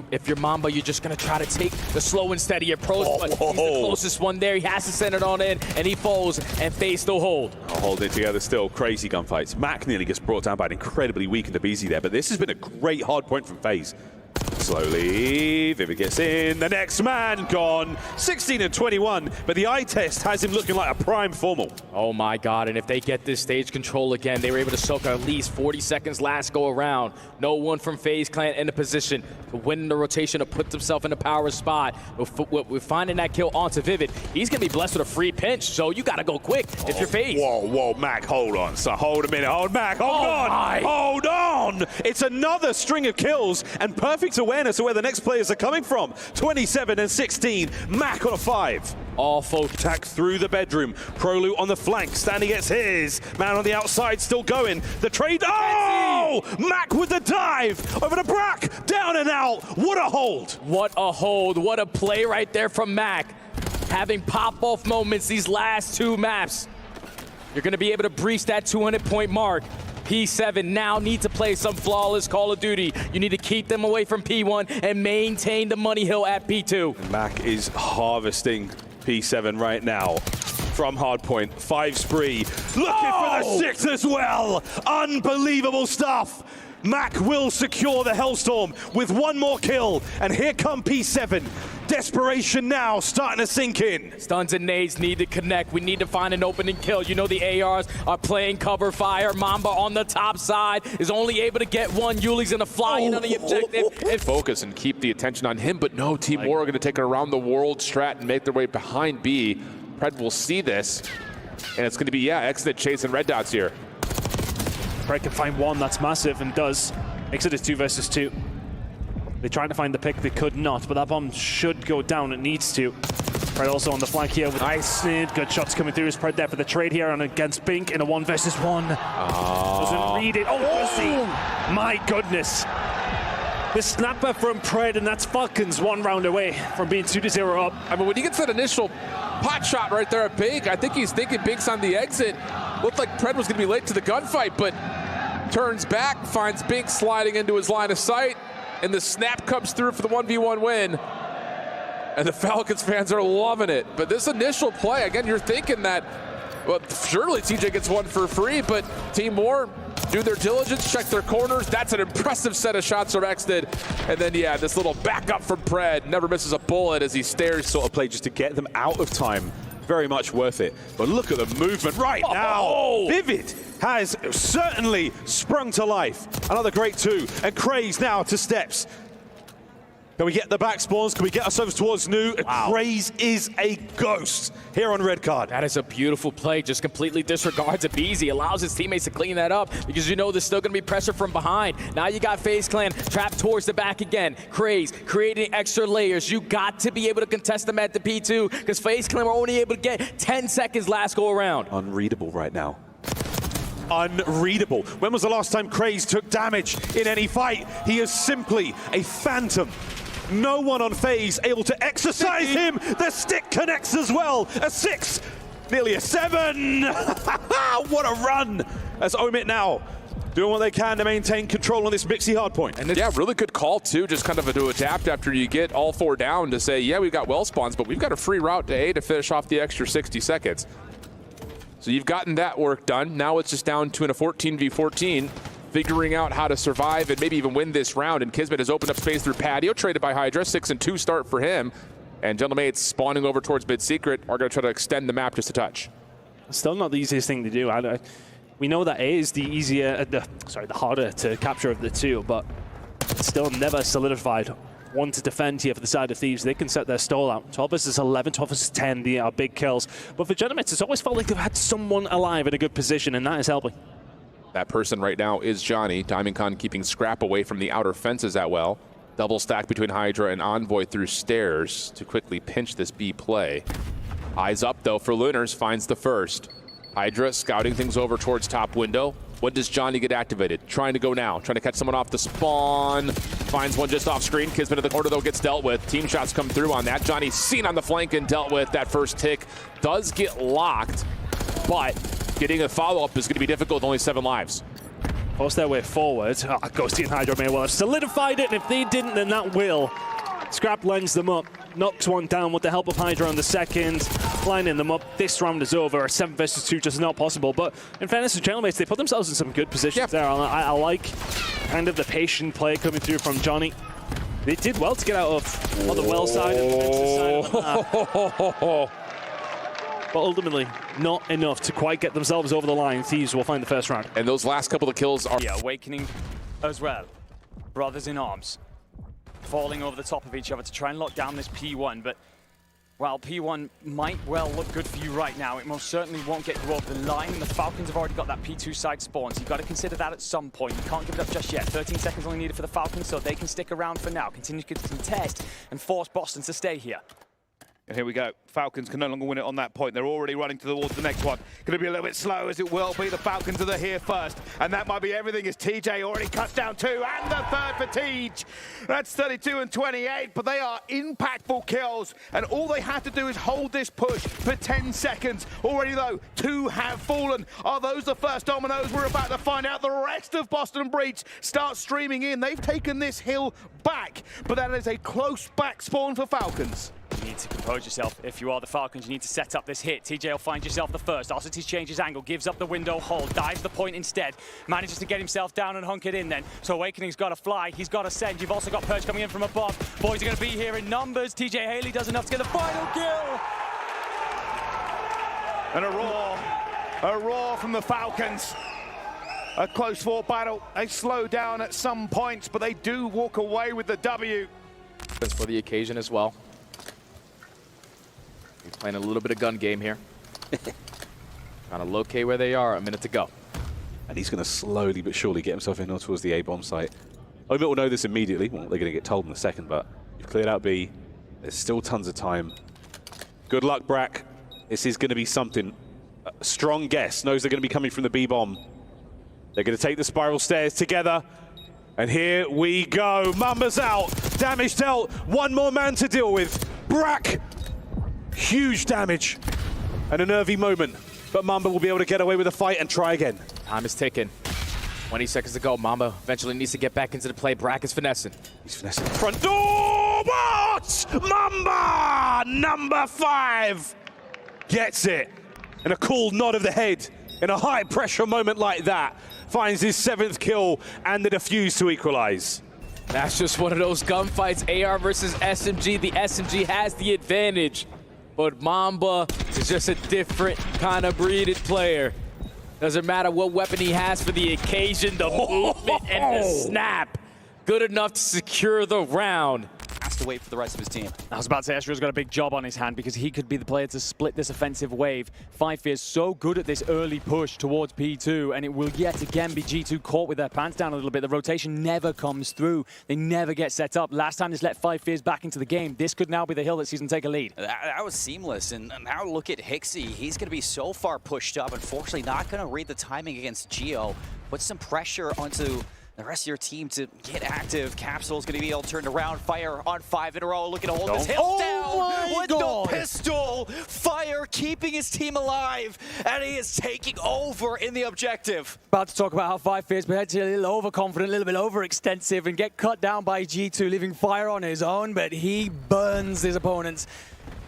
If you're Mamba, you're just going to try to take the slow and steady approach, but he's the closest one there. He has to send it on in, and he falls, and FaZe still hold. Holding it together still. Crazy gunfights. Mac nearly gets brought down by an incredibly weakened BZ there, but this has been a great hard point from FaZe. Slowly, Vivid gets in. The next man gone. 16 and 21, but the eye test has him looking like a prime formal. Oh my God, and if they get this stage control again, they were able to soak at least 40 seconds last go around. No one from FaZe Clan in a position to win the rotation to put himself in a power spot. We're finding that kill onto Vivid. He's going to be blessed with a free pinch, so you got to go quick if you're FaZe. Whoa, Mac, hold on. So hold a minute. Hold, Mac, hold on. Hold on. It's another string of kills and perfect awareness of where the next players are coming from. 27 and 16. Mac on a 5. all focused. Attack through the bedroom. Prolu on the flank. Standing gets his. Man on the outside still going. The trade. Oh! Mac with the dive. Over to Brack. Down and out. What a hold. What a hold. What a play right there from Mac. Having pop-off moments these last two maps. You're going to be able to breach that 200-point mark. P7 now need to play some flawless Call of Duty. You need to keep them away from P1 and maintain the money hill at P2. Mac is harvesting P7 right now from hardpoint. 5 spree. Looking for the 6 as well. Unbelievable stuff. Mac will secure the Hellstorm with one more kill. And here come P7. Desperation now starting to sink in. Stuns and nades need to connect. We need to find an opening kill. You know the ARs are playing cover fire. Mamba on the top side is only able to get one. Yuli's going to fly in on the objective. And focus and keep the attention on him, but no, Team War are going to take it around the world strat and make their way behind B. Pred will see this, and it's going to be, Exit chasing red dots here. Pred can find one, that's massive, and does. Exit is 2 versus 2. They tried to find the pick, they could not, but that bomb should go down, it needs to. Pred also on the flank here with nice. Good shots coming through. Is Pred there for the trade here and against Bink in a 1 versus 1. Doesn't read it. Oh, mercy! My goodness. The snapper from Pred, and that's Falcons 1 round away from being 2-0 up. I mean, when he gets that initial pot shot right there at Bink, I think he's thinking Bink's on the exit. Looked like Pred was going to be late to the gunfight, but turns back, finds Bink sliding into his line of sight, and the snap comes through for the 1v1 win. And the Falcons fans are loving it. But this initial play, again, you're thinking that, well, surely TJ gets one for free, but Team War do their diligence, check their corners. That's an impressive set of shots from Exted. And then, this little backup from Pred. Never misses a bullet as he stares. Sort of play just to get them out of time. Very much worth it. But look at the movement right now. Vivid has certainly sprung to life. Another great 2. And Craze now to steps. Can we get the back spawns? Can we get ourselves towards new? Wow. Craze is a ghost here on red card. That is a beautiful play. Just completely disregards it. Easy, allows his teammates to clean that up because you know there's still going to be pressure from behind. Now you got FaZe Clan trapped towards the back again. Craze creating extra layers. You got to be able to contest them at the P2 because FaZe Clan were only able to get 10 seconds last go around. Unreadable right now. Unreadable. When was the last time Craze took damage in any fight? He is simply a phantom. No one on FaZe able to exercise him. The stick connects as well. A 6, nearly a 7. What a run. As Omit now doing what they can to maintain control on this Mixie hardpoint. And really good call too, just kind of to adapt after you get all 4 down to say, we've got well spawns, but we've got a free route to A to finish off the extra 60 seconds. So you've gotten that work done. Now it's just down to a 14v14. Figuring out how to survive and maybe even win this round. And Kismet has opened up space through Patio, traded by Hydra. 6-2 start for him. And Gentlemates spawning over towards Mid Secret are going to try to extend the map just a touch. Still not the easiest thing to do. We know that A is the harder to capture of the 2, but it's still never solidified. One to defend here for the side of Thieves. They can set their stall out. 12 versus 11, 12 versus 10, they are big kills. But for Gentlemates, it's always felt like they've had someone alive in a good position, and that is helping. That person right now is Johnny. Diamondcon keeping Scrap away from the outer fences that well. Double stack between Hydra and Envoy through stairs to quickly pinch this B play. Eyes up though for Lunars, finds the first. Hydra scouting things over towards top window. When does Johnny get activated? Trying to go now, trying to catch someone off the spawn. Finds one just off screen. Kismet in the corner though gets dealt with. Team shots come through on that. Johnny seen on the flank and dealt with. That first tick does get locked, but getting a follow-up is going to be difficult with only 7 lives. Force their way forward. Ghosty and Hydra may well have solidified it, and if they didn't, then that will. Scrap lines them up, knocks one down with the help of Hydra on the second, lining them up. This round is over. A 7 versus 2 just not possible, but in fairness to Gentlemates, they put themselves in some good positions there. I like kind of the patient play coming through from Johnny. They did well to get out of on the well side and the defensive side of the map. But ultimately, not enough to quite get themselves over the line. Thieves will find the first round. And those last couple of kills are... Awakening as well. Brothers in arms. Falling over the top of each other to try and lock down this P1. But while P1 might well look good for you right now, it most certainly won't get you over the line. The Falcons have already got that P2 side spawn, so you've got to consider that at some point. You can't give it up just yet. 13 seconds only needed for the Falcons, so they can stick around for now. Continue to contest and force Boston to stay here. And here we go. Falcons can no longer win it on that point. They're already running towards the next one. Going to be a little bit slow as it will be. The Falcons are here first. And that might be everything as TJ already cuts down 2. And the third for Tej. That's 32 and 28. But they are impactful kills. And all they have to do is hold this push for 10 seconds. Already though, 2 have fallen. Are those the first dominoes? We're about to find out. The rest of Boston Breach start streaming in. They've taken this hill back. But that is a close back spawn for Falcons. You need to compose yourself. If you are the Falcons, you need to set up this hit. TJ will find yourself the first. OpTic changes angle, gives up the window hold, dives the point instead. Manages to get himself down and hunkered in then. So Awakening's got to fly, he's got to send. You've also got Purge coming in from above. Boys are going to be here in numbers. TJ Haley does enough to get the final kill. And a roar from the Falcons. A close fought battle. They slow down at some points, but they do walk away with the W. That's for the occasion as well. He's playing a little bit of gun game here. Trying to locate where they are, a minute to go. And he's going to slowly but surely get himself in towards the A-bomb site. Omit will know this immediately. Well, they're going to get told in a second, but you've cleared out B. There's still tons of time. Good luck, Brack. This is going to be something. A strong guess. Knows they're going to be coming from the B-bomb. They're going to take the spiral stairs together. And here we go. Mamba's out. Damage dealt. One more man to deal with. Brack. Huge damage. And a nervy moment. But Mamba will be able to get away with a fight and try again. Time is ticking. 20 seconds to go. Mamba eventually needs to get back into the play. Brack is finessing. He's finessing. Front door. What? Mamba! Number 5. Gets it. And a cool nod of the head in a high pressure moment like that. Finds his 7th kill and the defuse to equalize. That's just one of those gunfights. AR versus SMG. The SMG has the advantage. But Mamba is just a different kind of breeded player. Doesn't matter what weapon he has for the occasion, the movement and the snap. Good enough to secure the round. Has to wait for the rest of his team. I was about to say, Astro's got a big job on his hand because he could be the player to split this offensive wave. 5Fear so good at this early push towards P2, and it will yet again be G2 caught with their pants down a little bit. The rotation never comes through. They never get set up. Last time this let 5Fears back into the game. This could now be the hill that sees them take a lead. That was seamless, and now look at Hixie. He's going to be so far pushed up. Unfortunately, not going to read the timing against Geo. Put some pressure onto the rest of your team to get active. Capsule's going to be able to turn around. Fire on 5 in a row, looking to hold this hill down with the pistol. Fire keeping his team alive, and he is taking over in the objective. About to talk about how 5Fears potentially a little overconfident, a little bit overextensive, and get cut down by G2, leaving Fire on his own, but he burns his opponents.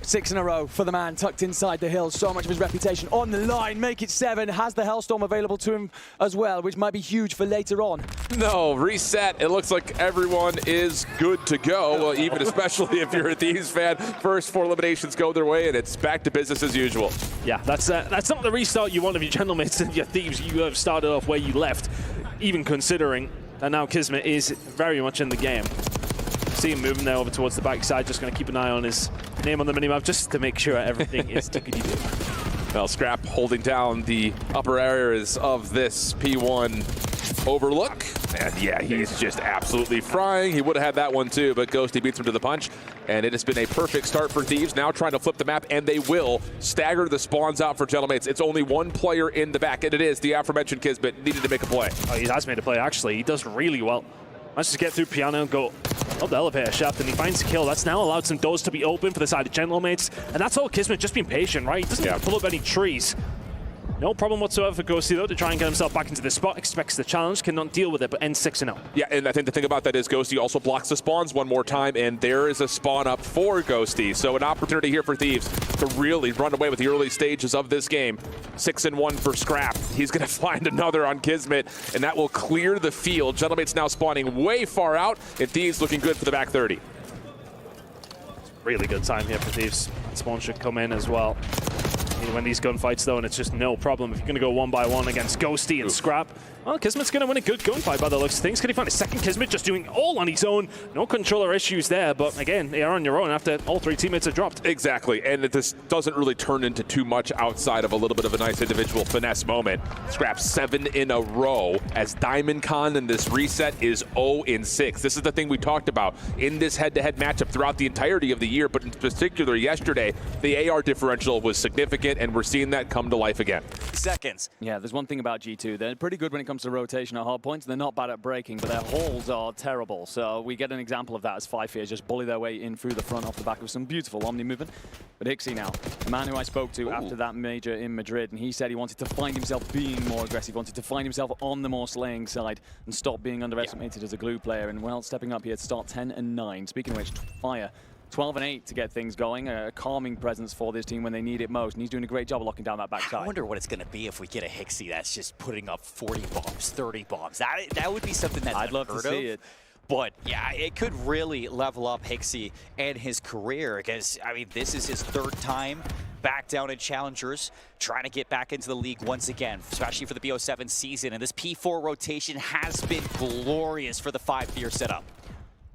6 in a row for the man tucked inside the hill. So much of his reputation on the line. Make it 7. Has the Hellstorm available to him as well, which might be huge for later on. No, reset. It looks like everyone is good to go, even especially if you're a Thieves fan. First 4 eliminations go their way, and it's back to business as usual. Yeah, that's not the restart you want of your Gentlemates and your Thieves. You have started off where you left, even considering that now Kismet is very much in the game. See him moving there over towards the backside, just going to keep an eye on his name on the minimap just to make sure everything is tickety-boo. Well, Scrap holding down the upper areas of this P1 overlook. And yeah, he's just absolutely frying. He would have had that one too, but Ghosty beats him to the punch. And it has been a perfect start for Thieves. Now trying to flip the map, and they will stagger the spawns out for Gentlemates. It's only one player in the back, and it is the aforementioned Kismet. Needed to make a play. Oh, he has made a play, actually. He does really well. Manages to get through Piano and go up the elevator shaft, and he finds a kill. That's now allowed some doors to be open for the side of Gentlemates. And that's all Kismet, just being patient, right? He doesn't even pull up any trees. No problem whatsoever for Ghosty, though, to try and get himself back into the spot. Expects the challenge, cannot deal with it, but ends 6-0. Yeah, and I think the thing about that is Ghosty also blocks the spawns one more time, and there is a spawn up for Ghosty. So an opportunity here for Thieves to really run away with the early stages of this game. 6-1 for Scrap. He's going to find another on Kismet, and that will clear the field. Gentlemates now spawning way far out, and Thieves looking good for the back 30. Really good time here for Thieves. Spawn should come in as well. When these gunfights, though, and it's just no problem. If you're going to go 1-by-1 against Ghosty and Scrap, well, Kismet's going to win a good gunfight by the looks of things. Can he find a second Kismet just doing all on his own? No controller issues there, but again, they are on your own after all 3 teammates are dropped. Exactly, and this doesn't really turn into too much outside of a little bit of a nice individual finesse moment. Scrap 7 in a row as Diamond Con in this reset is 0-6. This is the thing we talked about in this head-to-head matchup throughout the entirety of the year, but in particular yesterday, the AR differential was significant, and we're seeing that come to life again. Seconds. Yeah, there's one thing about G2. They're pretty good when it comes to rotation at hard points. They're not bad at breaking, but their holds are terrible. So we get an example of that as 5 Fears just bully their way in through the front off the back of some beautiful Omni movement. But Ixie now, a man who I spoke to after that major in Madrid, and he said he wanted to find himself being more aggressive, wanted to find himself on the more slaying side and stop being underestimated as a glue player. And well, stepping up here to start 10-9. Speaking of which, Fire 12-8 to get things going, a calming presence for this team when they need it most, and he's doing a great job of locking down that backside. I wonder what it's going to be if we get a Hixie that's just putting up 40 bombs, 30 bombs. That would be something that's I'd love to see it. But yeah, it could really level up Hixie and his career, because I mean, this is his 3rd time back down in Challengers, trying to get back into the league once again, especially for the BO7 season. And this P4 rotation has been glorious for the 5-Fear setup.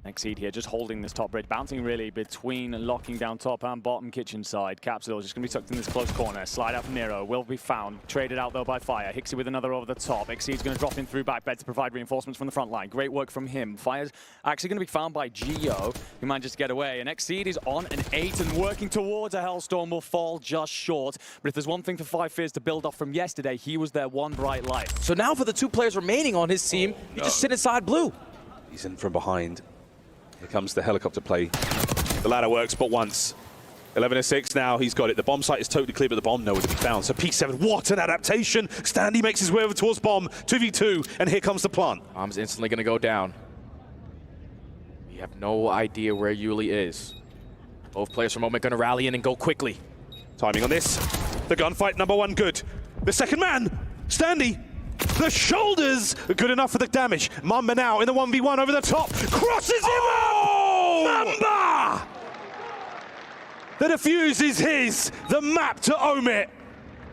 Exceed here, just holding this top bridge, bouncing really between locking down top and bottom kitchen side. Capsule is just going to be tucked in this close corner. Slide out from Nero, will be found. Traded out though by Fire. Hixie with another over the top. Exceed's going to drop in through back bed to provide reinforcements from the front line. Great work from him. Fire's actually going to be found by Geo, who might just get away. And Exceed is on an 8 and working towards a Hellstorm, will fall just short. But if there's one thing for 5 Fears to build off from yesterday, he was their one bright light. So now for the 2 players remaining on his team, he just sit inside blue. He's in from behind. Here comes the helicopter play. The ladder works but once. 11-6 now, he's got it. The bomb site is totally clear, but the bomb nowhere to be found. So P7, what an adaptation! Standy makes his way over towards bomb, 2v2, and here comes the plant. Bomb's instantly going to go down. We have no idea where Yuli is. Both players for a moment going to rally in and go quickly. Timing on this. The gunfight, number 1, good. The second man, Standy. The shoulders are good enough for the damage. Mamba now in the 1v1 over the top. Crosses him up! Mamba! The defuse is his. The map to Omit.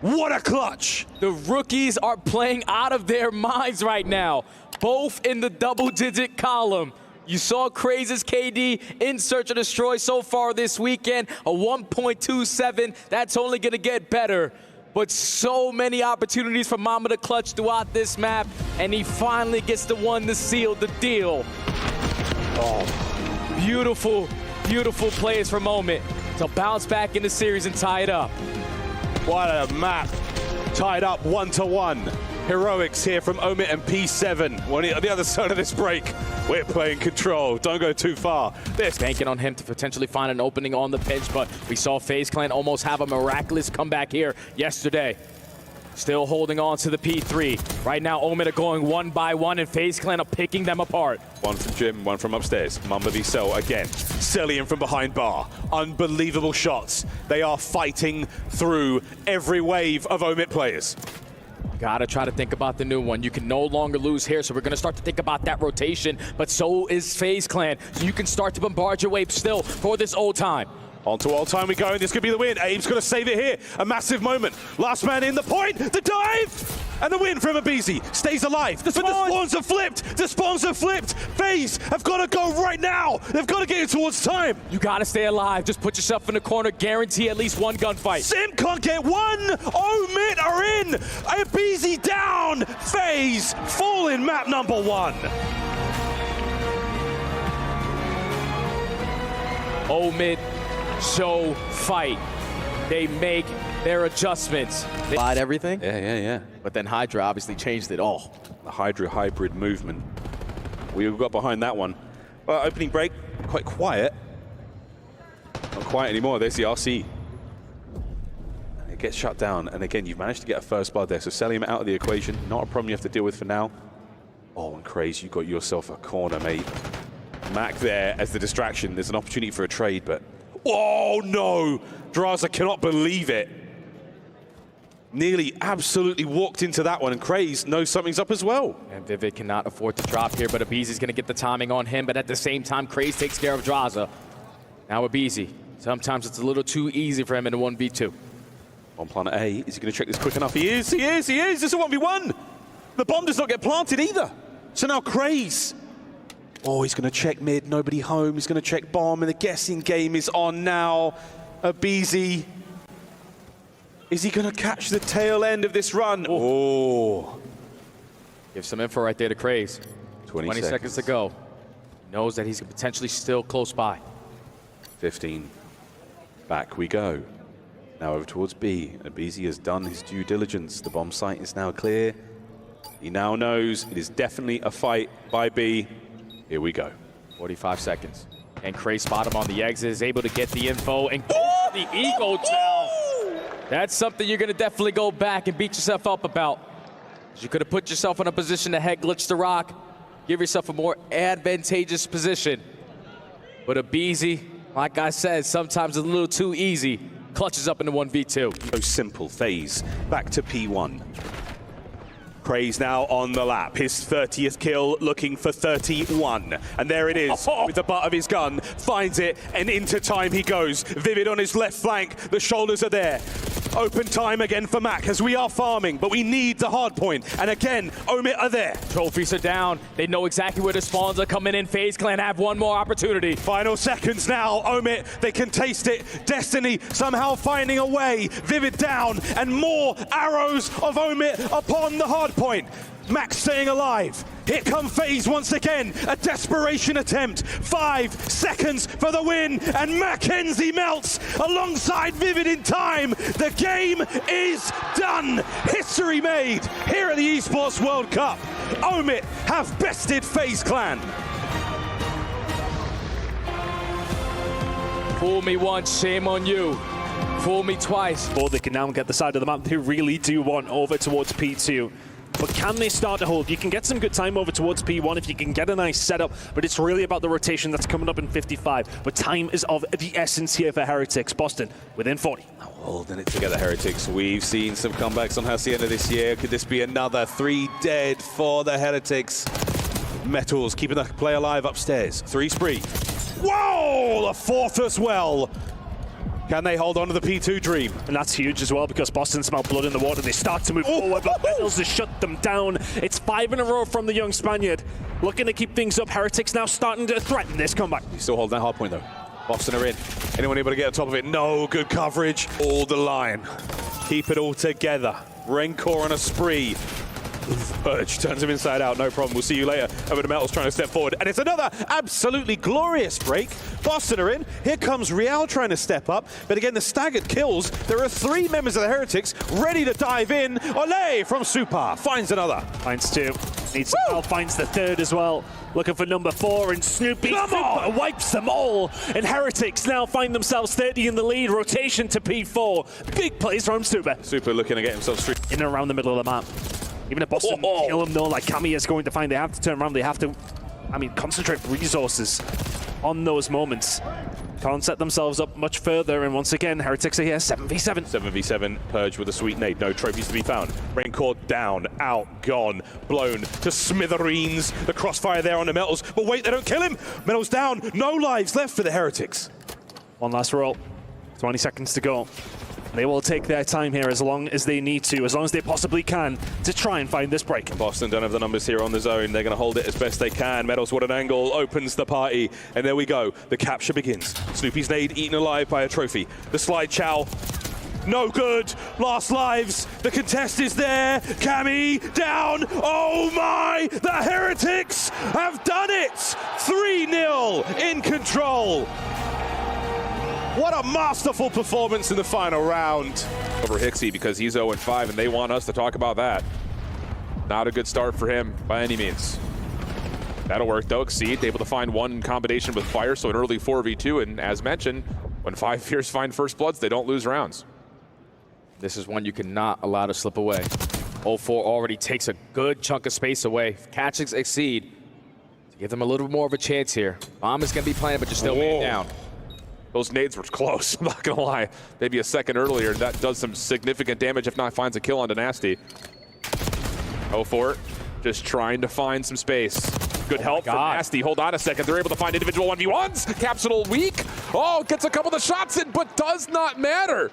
What a clutch. The rookies are playing out of their minds right now. Both in the double-digit column. You saw Craze's KD in Search and Destroy so far this weekend. A 1.27. That's only going to get better. But so many opportunities for Mamba to clutch throughout this map, and he finally gets the one to seal the deal. Oh, beautiful, beautiful plays for Moment to bounce back in the series and tie it up. What a map. Tied up 1-1. Heroics here from Omit and P7. On the other side of this break, we're playing control. Don't go too far. Banking on him to potentially find an opening on the bench, but we saw FaZe Clan almost have a miraculous comeback here yesterday. Still holding on to the P3. Right now, Omit are going 1-by-1, and FaZe Clan are picking them apart. One from Jim, one from upstairs. Mamba v Cell again. Cellian from behind bar. Unbelievable shots. They are fighting through every wave of Omit players. Gotta try to think about the new one. You can no longer lose here, so we're gonna start to think about that rotation, but so is FaZe Clan. So you can start to bombard your way still for this old time. On to all time we go, and this could be the win. Abe's gonna save it here. A massive moment. Last man in, the point, the dive! And the win from Abizi. Stays alive. But the spawns have flipped. The spawns have flipped. FaZe have got to go right now. They've got to get it towards time. You gotta stay alive. Just put yourself in the corner. Guarantee at least one gunfight. Sim can't get one. Omit are in. Abizi down. FaZe fall in map number 1. Omit show fight. They make their adjustments. They lied everything. Yeah. But then Hydra obviously changed it all. The Hydra hybrid movement. We got behind that one. Well, opening break, quite quiet. Not quiet anymore. There's the RC. It gets shut down. And again, you've managed to get a first blood there. So Cellian out of the equation. Not a problem you have to deal with for now. Oh, and Craze, you got yourself a corner, mate. Mac there as the distraction. There's an opportunity for a trade, but... Oh, no! Draza cannot believe it. Nearly absolutely walked into that one, and Craze knows something's up as well. And Vivid cannot afford to drop here, but Abizi's going to get the timing on him, but at the same time, Craze takes care of Draza. Now Abizi. Sometimes it's a little too easy for him in a 1v2. On planet A, is he going to check this quick enough? He is, he is, he is. This is a 1v1. The bomb does not get planted either. So now Craze. Oh, he's going to check mid, nobody home. He's going to check bomb, and the guessing game is on now. Abizi. Is he going to catch the tail end of this run? Oh. Give some info right there to Craze. 20 seconds to go. He knows that he's potentially still close by. 15. Back we go. Now over towards B. Abizi has done his due diligence. The bomb site is now clear. He now knows it is definitely a fight by B. Here we go. 45 seconds. And Craze spot him on the exit, is able to get the info and go for the ego tell. That's something you're going to definitely go back and beat yourself up about. You could have put yourself in a position to head glitch the rock, give yourself a more advantageous position. But Abizi, like I said, sometimes a little too easy. Clutches up into 1v2. So simple. FaZe back to P1. Craze now on the lap. His 30th kill, looking for 31. And there it is, with the butt of his gun. Finds it, and into time he goes. Vivid on his left flank. The shoulders are there. Open time again for Mac, as we are farming, but we need the hard point. And again, Omit are there. Trophies are down. They know exactly where the spawns are coming in. FaZe Clan have one more opportunity. Final seconds now. Omit, they can taste it. Destiny somehow finding a way. Vivid down, and more arrows of Omit upon the hard point. Max staying alive. Here come FaZe once again. A desperation attempt. 5 seconds for the win, and Mackenzie melts alongside Vivid in time. The game is done. History made here at the Esports World Cup. Omit have bested FaZe Clan. Fool me once, shame on you. Fool me twice. Or they can now get the side of the map they really do want over towards P2. But can they start to hold? You can get some good time over towards P1 if you can get a nice setup, but it's really about the rotation that's coming up in 55. But time is of the essence here for Heretics. Boston within 40. Holding it together, Heretics. We've seen some comebacks on Hacienda this year. Could this be another 3 dead for the Heretics? Metals keeping the play alive upstairs. 3 spree. Whoa! The 4th as well. Can they hold on to the P2 dream? And that's huge as well, because Boston smell blood in the water. They start to move forward, but Metals to shut them down. It's 5 in a row from the young Spaniard. Looking to keep things up. Heretics now starting to threaten this comeback. He's still holding that hard point, though. Boston are in. Anyone able to get on top of it? No, good coverage. All the line. Keep it all together. Rancor on a spree. Urge turns him inside out, no problem. We'll see you later. Over to Metals trying to step forward. And it's another absolutely glorious break. Boston are in. Here comes Real trying to step up. But again, the staggered kills. There are 3 members of the Heretics ready to dive in. Ole from Super finds another. Finds 2. Needs some help, finds the 3rd as well. Looking for number 4, and Snoopy Super wipes them all. And Heretics now find themselves 30 in the lead. Rotation to P4. Big plays from Super. Super looking to get himself straight in and around the middle of the map. Even if Boston kill him, though, like Kami is going to find, they have to turn around. They have to, concentrate resources on those moments. Can't set themselves up much further, and once again, Heretics are here, 7v7. 7v7, Purge with a sweet nade, no trophies to be found. Raincore down, out, gone, blown to smithereens. The crossfire there on the Metals, but wait, they don't kill him. Metals down, no lives left for the Heretics. One last roll, 20 seconds to go. They will take their time here as long as they need to, as long as they possibly can, to try and find this break. Boston don't have the numbers here on the zone. They're going to hold it as best they can. Metals, what an angle, opens the party. And there we go. The capture begins. Snoopy's nade eaten alive by a trophy. The slide chow. No good. Last lives. The contest is there. Cammy down. Oh my! The Heretics have done it! 3-0 in control. What a masterful performance in the final round. Over Hixie, because he's 0-5 and they want us to talk about that. Not a good start for him by any means. That'll work though. Exceed able to find one combination with fire, so an early 4v2, and as mentioned, when 5 Fierce find first bloods, they don't lose rounds. This is one you cannot allow to slip away. 0-4 already takes a good chunk of space away. Catches Exceed to give them a little bit more of a chance here. Bomb is going to be playing, but you're still man down. Those nades were close, I'm not gonna lie. Maybe a second earlier, that does some significant damage, if not finds a kill onto Nasty. 0-4, just trying to find some space. Good help from Nasty. Hold on a second, they're able to find individual 1v1s. Capsule weak. Oh, gets a couple of shots in, but does not matter.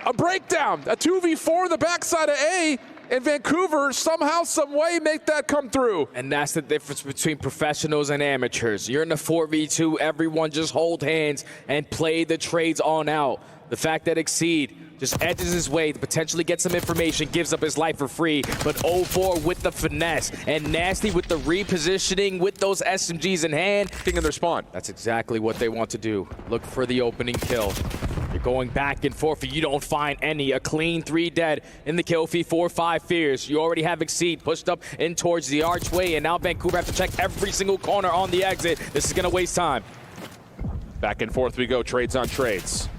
a breakdown, a 2v4 in the backside of A, and Vancouver somehow, some way make that come through. And that's the difference between professionals and amateurs. You're in a 4v2, everyone just hold hands and play the trades on out. The fact that Exceed just edges his way to potentially get some information, gives up his life for free, but 0-4 with the finesse, and Nasty with the repositioning with those SMGs in hand. In their spawn. That's exactly what they want to do. Look for the opening kill. You're going back and forth, you don't find any. A clean 3 dead in the kill feed, 4-5 fears. You already have Exceed pushed up in towards the archway, and now Vancouver have to check every single corner on the exit. This is gonna waste time. Back and forth we go, trades on trades.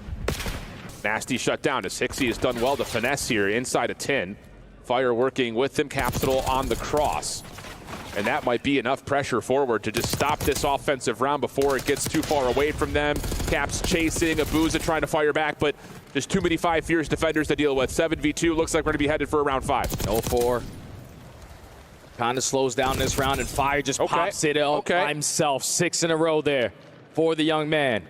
Nasty shut down as Hixie has done well to finesse here inside a 10. Fire working with him, Capsule on the cross. And that might be enough pressure forward to just stop this offensive round before it gets too far away from them. Caps chasing, Abuza trying to fire back, but just too many 5 Fierce defenders to deal with. 7v2, looks like we're gonna be headed for a round 5. 0-4. Kind of slows down this round, and Fire just pops it up by himself. 6 in a row there for the young man.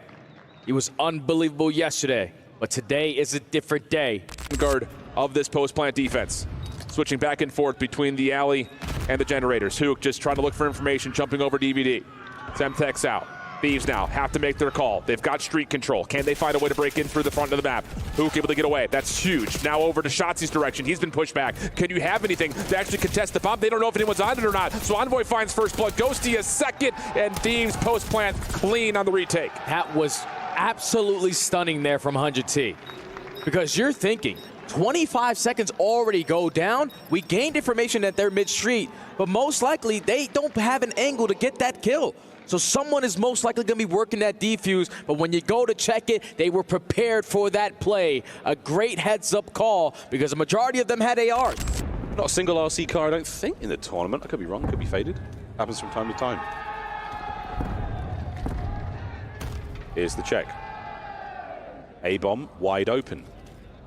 He was unbelievable yesterday, but today is a different day. Guard of this post-plant defense. Switching back and forth between the alley and the generators. Hook just trying to look for information, jumping over DVD. Semtex out. Thieves now have to make their call. They've got street control. Can they find a way to break in through the front of the map? Hook able to get away. That's huge. Now over to Shotzi's direction. He's been pushed back. Can you have anything to actually contest the bomb? They don't know if anyone's on it or not. So Envoy finds first blood. Ghosty a second, and Thieves post-plant clean on the retake. That was absolutely stunning there from 100T. Because you're thinking, 25 seconds already go down. We gained information that they're mid-street, but most likely they don't have an angle to get that kill. So someone is most likely going to be working that defuse, but when you go to check it, they were prepared for that play. A great heads-up call because a majority of them had ARs. Not a single RC car, I don't think, in the tournament. I could be wrong, could be faded. Happens from time to time. Here's the check. A-bomb wide open.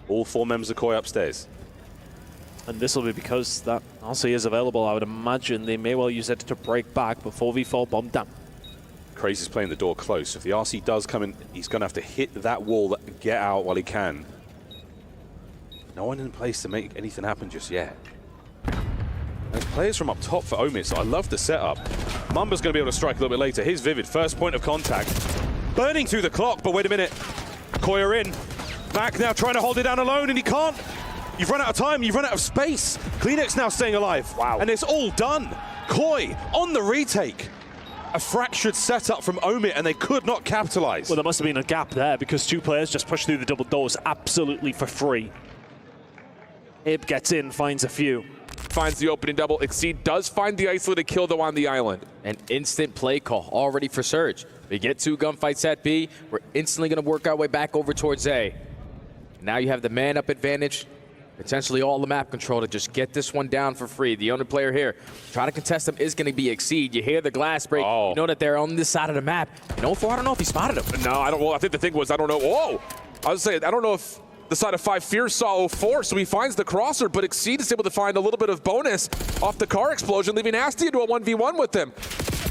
All 4 members of Koi upstairs. And this will be because that RC is available. I would imagine they may well use it to break back, but 4v4 bomb down. Crazy's playing the door close. If the RC does come in, he's going to have to hit that wall and get out while he can. No one in place to make anything happen just yet. There's players from up top for Omid, so I love the setup. Mamba's going to be able to strike a little bit later. Here's Vivid, first point of contact. Burning through the clock, but wait a minute. Koi are in. Mac now trying to hold it down alone, and he can't. You've run out of time, you've run out of space. Kleenex now staying alive. Wow. And it's all done. Koi on the retake. A fractured setup from Omid, and they could not capitalize. Well, there must have been a gap there because 2 players just pushed through the double doors absolutely for free. Ib gets in, finds a few. Finds the opening double. Exceed does find the isolated kill, though, on the island. An instant play call already for Surge. We get 2 gunfights at B. We're instantly going to work our way back over towards A. Now you have the man-up advantage. Potentially all the map control to just get this one down for free. The only player here trying to contest him is going to be Exceed. You hear the glass break. Oh. You know that they're on this side of the map. And 0-4, I don't know if he spotted him. No, I don't. Well, I think the thing was, I don't know. Whoa! I was saying, I don't know if the side of 5 Fierce saw 0-4, so he finds the crosser, but Exceed is able to find a little bit of bonus off the car explosion, leaving Nasty into a 1v1 with him.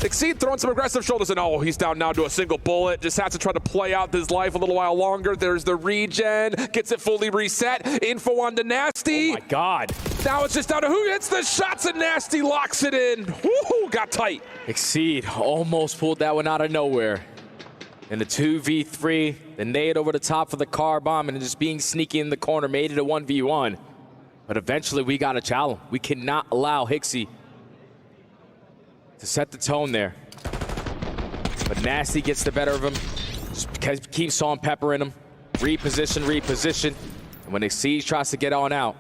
Exceed throwing some aggressive shoulders, and oh, he's down now to a single bullet. Just has to try to play out his life a little while longer. There's the regen, gets it fully reset. Info on to Nasty. Oh my God. Now it's just down to who hits the shots, and Nasty locks it in. Woo-hoo, got tight. Exceed almost pulled that one out of nowhere. And the 2v3, the nade over the top for the car bomb, and just being sneaky in the corner made it a 1v1. But eventually we got to challenge. We cannot allow Hixie to set the tone there. But Nasty gets the better of him. Just keeps Salt and Pepper in him. Reposition. And when Exceed tries to get on out.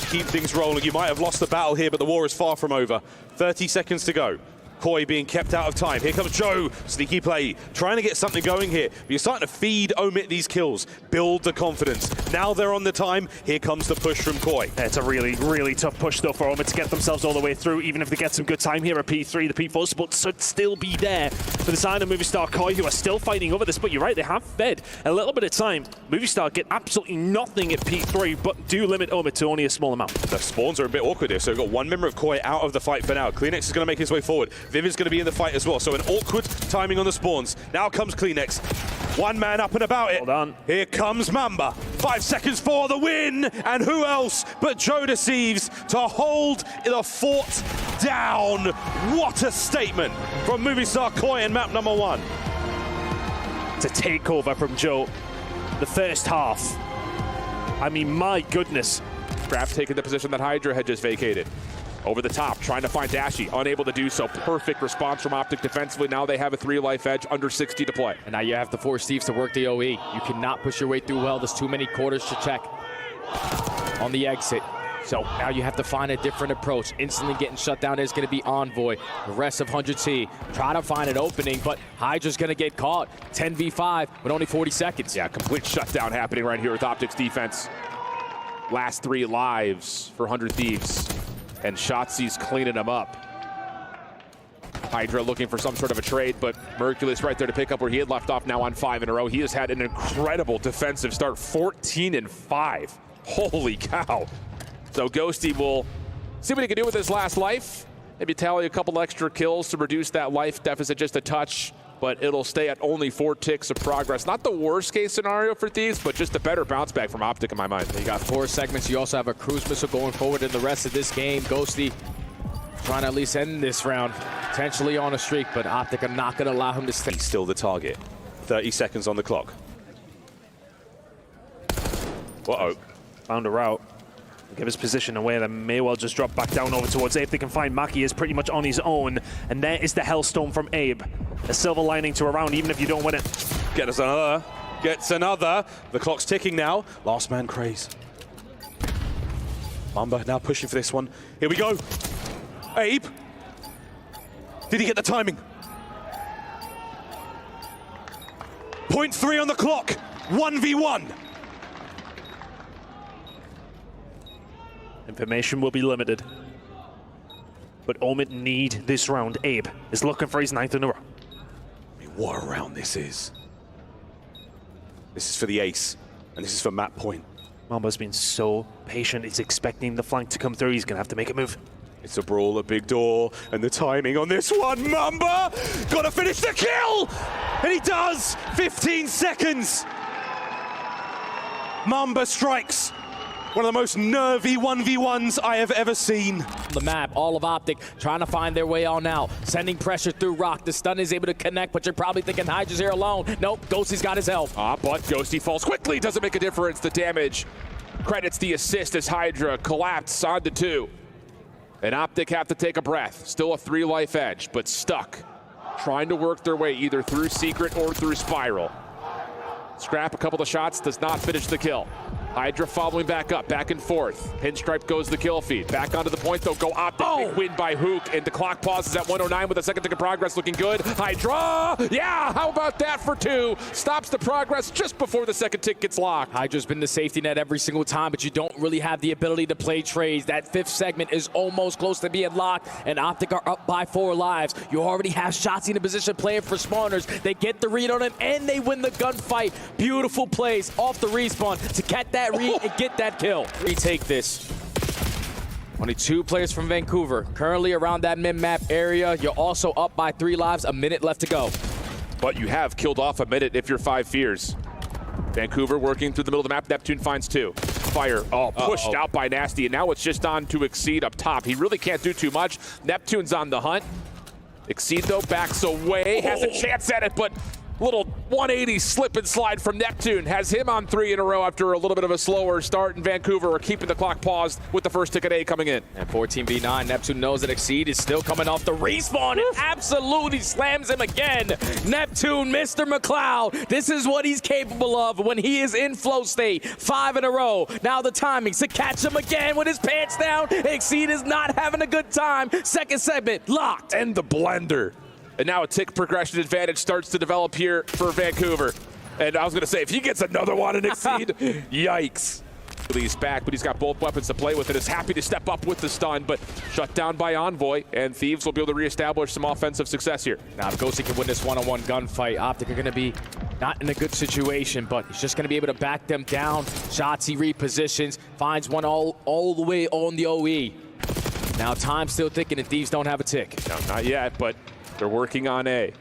Keep things rolling. You might have lost the battle here, but the war is far from over. 30 seconds to go. Koi being kept out of time. Here comes Joe. Sneaky play. Trying to get something going here. But you're starting to feed Omid these kills. Build the confidence. Now they're on the time. Here comes the push from Koi. It's a really, really tough push, though, for Omid to get themselves all the way through. Even if they get some good time here at P3, the P4 spot should still be there for the side of Movistar Koi, who are still fighting over this. But you're right, they have fed a little bit of time. Movistar get absolutely nothing at P3, but do limit Omid to only a small amount. The spawns are a bit awkward here. So we've got 1 member of Koi out of the fight for now. Kleenex is going to make his way forward. Vivid's going to be in the fight as well. So an awkward timing on the spawns. Now comes Kleenex. 1 man up and about it. Hold on. Here comes Mamba. 5 seconds for the win. And who else but Joe Deceives to hold the fort down. What a statement from Movie Star Koi in map number 1. It's a takeover from Joe. The first half. I mean, my goodness. Scrap taking the position that Hydra had just vacated. Over the top, trying to find Dashy, unable to do so. Perfect response from OpTic defensively. Now they have a 3-life edge, under 60 to play. And now you have to force Thieves to work the OE. You cannot push your way through well. There's too many quarters to check on the exit. So now you have to find a different approach. Instantly getting shut down is going to be Envoy. The rest of 100T try to find an opening, but Hydra's going to get caught. 10v5 with only 40 seconds. Yeah, complete shutdown happening right here with OpTic's defense. Last 3 lives for 100 Thieves. And Shotzi's cleaning them up. Hydra looking for some sort of a trade, but Mercules right there to pick up where he had left off, now on 5 in a row. He has had an incredible defensive start, 14-5. Holy cow. So Ghosty will see what he can do with his last life. Maybe tally a couple extra kills to reduce that life deficit just a touch, but it'll stay at only 4 ticks of progress. Not the worst case scenario for Thieves, but just a better bounce back from OpTic in my mind. You got 4 segments. You also have a cruise missile going forward in the rest of this game. Ghosty trying to at least end this round, potentially on a streak, but OpTic are not going to allow him to stay. He's still the target. 30 seconds on the clock. Uh-oh. Found a route. Give his position away, then may well just drop back down over towards Abe. They can find Maki is pretty much on his own, and there is the Hellstorm from Abe. A silver lining to a round, even if you don't win it. Get us another. Gets another. The clock's ticking now. Last man craze. Mamba now pushing for this one. Here we go. Abe. Did he get the timing? 0.3 on the clock. 1v1. Information will be limited. But Omid need this round. Abe is looking for his 9th in a row. I mean, what a round this is. This is for the ace, and this is for map point. Mamba's been so patient. He's expecting the flank to come through. He's going to have to make a move. It's a brawl, a big door, and the timing on this one. Mamba gotta finish the kill! And he does! 15 seconds! Mamba strikes. One of the most nervy 1v1s I have ever seen. The map, all of OpTic trying to find their way on out, sending pressure through Rock. The stun is able to connect, but you're probably thinking Hydra's here alone. Nope, Ghosty's got his help. But Ghosty falls quickly, doesn't make a difference. The damage credits the assist as Hydra collapsed on to 2. And OpTic have to take a breath. Still a 3-life edge, but stuck. Trying to work their way either through Secret or through Spiral. Scrap a couple of shots, does not finish the kill. Hydra following back up, back and forth. Pinstripe goes the kill feed. Back onto the point, though, go OpTic. Big win by Hook, and the clock pauses at 109 with a second tick of progress looking good. Hydra! Yeah, how about that for 2? Stops the progress just before the second tick gets locked. Hydra's been the safety net every single time, but you don't really have the ability to play trades. That 5th segment is almost close to being locked, and OpTic are up by 4 lives. You already have Shotzi in a position playing for spawners. They get the read on him, and they win the gunfight. Beautiful plays off the respawn to catch that read and get that kill. Retake this. Only 2 players from Vancouver currently around that mid-map area. You're also up by 3 lives, a minute left to go. But you have killed off a minute if you're 5 fears. Vancouver working through the middle of the map. Neptune finds 2. Fire, pushed out by Nasty, and now it's just on to Exceed up top. He really can't do too much. Neptune's on the hunt. Exceed, though, backs away, has a chance at it, but little 180 slip and slide from Neptune has him on 3 in a row after a little bit of a slower start, in Vancouver are keeping the clock paused with the first ticket A coming in. And 14v9, Neptune knows that Exceed is still coming off the respawn and absolutely slams him again. Neptune, Mr. McLeod, this is what he's capable of when he is in flow state. 5 in a row. Now the timing to catch him again with his pants down. Exceed is not having a good time. Second segment, locked. And the blender. And now a tick progression advantage starts to develop here for Vancouver. And I was going to say, if he gets another one in Exceed, yikes. He's back, but he's got both weapons to play with and is happy to step up with the stun, but shut down by Envoy, and Thieves will be able to reestablish some offensive success here. Now, if Ghosty can win this one-on-one gunfight, OpTic are going to be not in a good situation, but he's just going to be able to back them down. Shots he repositions, finds one all the way on the OE. Now, time's still ticking, and Thieves don't have a tick. No, not yet, but they're working on A.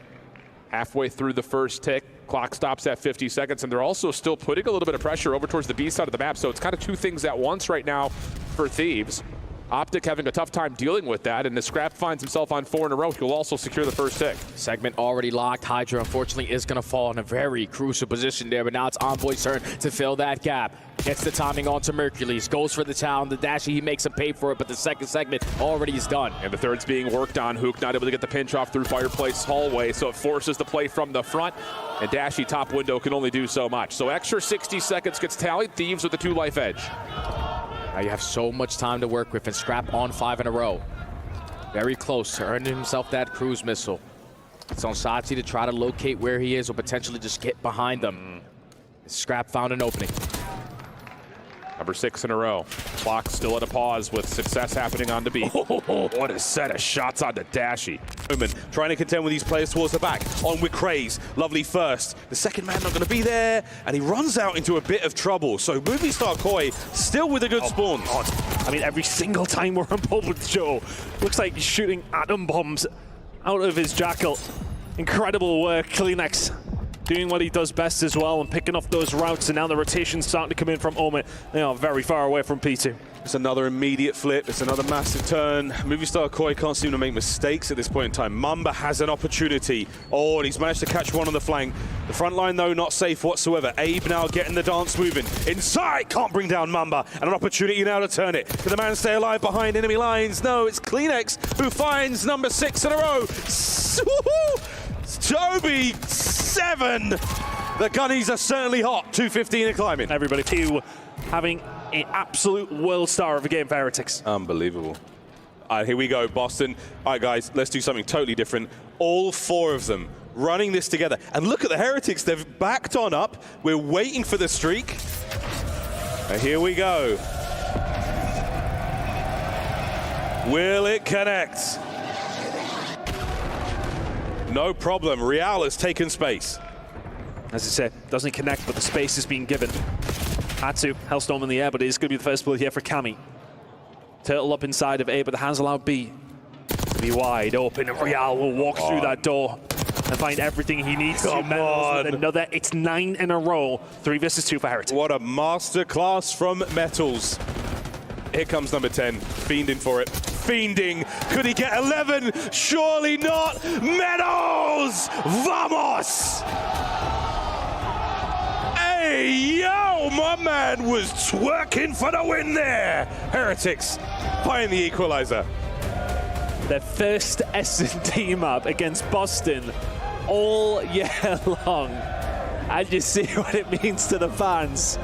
Halfway through the first tick, Clock stops at 50 seconds, and they're also still putting a little bit of pressure over towards the B side of the map, so it's kind of two things at once right now for Thieves. OpTic having a tough time dealing with that, and the Scrap finds himself on 4 in a row. He'll also secure the first tick. Segment already locked. Hydra, unfortunately, is going to fall in a very crucial position there, but now it's Envoy's turn to fill that gap. Gets the timing onto Mercules, goes for the town, the dashy, he makes him pay for it, but the second segment already is done. And the third's being worked on. Hook not able to get the pinch off through Fireplace hallway, so it forces the play from the front, and Dashy top window can only do so much. So extra 60 seconds gets tallied. Thieves with the 2 life edge. Now you have so much time to work with, and Scrap on 5 in a row. Very close to earning himself that cruise missile. It's on Sachi to try to locate where he is or potentially just get behind them. Scrap found an opening. Number 6 in a row. Clock still at a pause with success happening on the B. What a set of shots on the Dashy. Trying to contend with these players towards the back. On with Craze. Lovely first. The second man not going to be there. And he runs out into a bit of trouble. So Movie Star Koi still with a good spawn. I mean, every single time we're on board with Joe, looks like he's shooting atom bombs out of his jackal. Incredible work, Kleenex. Doing what he does best as well and picking off those routes, and now the rotation's starting to come in from Omit. They are very far away from P2. It's another immediate flip. It's another massive turn. Movie Star Koi can't seem to make mistakes at this point in time. Mamba has an opportunity. Oh, and he's managed to catch one on the flank. The front line, though, not safe whatsoever. Abe now getting the dance moving. Inside, can't bring down Mamba. And an opportunity now to turn it. Can the man stay alive behind enemy lines? No, it's Kleenex who finds number 6 in a row. Toby, 7. The gunnies are certainly hot. 2:15 and climbing. Everybody, Q having an absolute world star of a game for Heretics. Unbelievable. All right, here we go, Boston. All right, guys, let's do something totally different. All 4 of them running this together. And look at the Heretics. They've backed on up. We're waiting for the streak. And here we go. Will it connect? No problem. Real has taken space. As I said, doesn't connect, but the space is being given. Had to. Hellstorm in the air, but it is going to be the first bullet here for Cammy. Turtle up inside of A, but the hands allow B to be wide open, and Real will walk through that door and find everything he needs to. Metals with another. It's 9 in a row. 3 versus 2 for Heretics. What a masterclass from Metals. Here comes number 10, fiending for it. Fiending. Could he get 11? Surely not. Metals! Vamos! Hey, yo, my man was twerking for the win there. Heretics find the equalizer. Their first S&D map against Boston all year long. And you see what it means to the fans.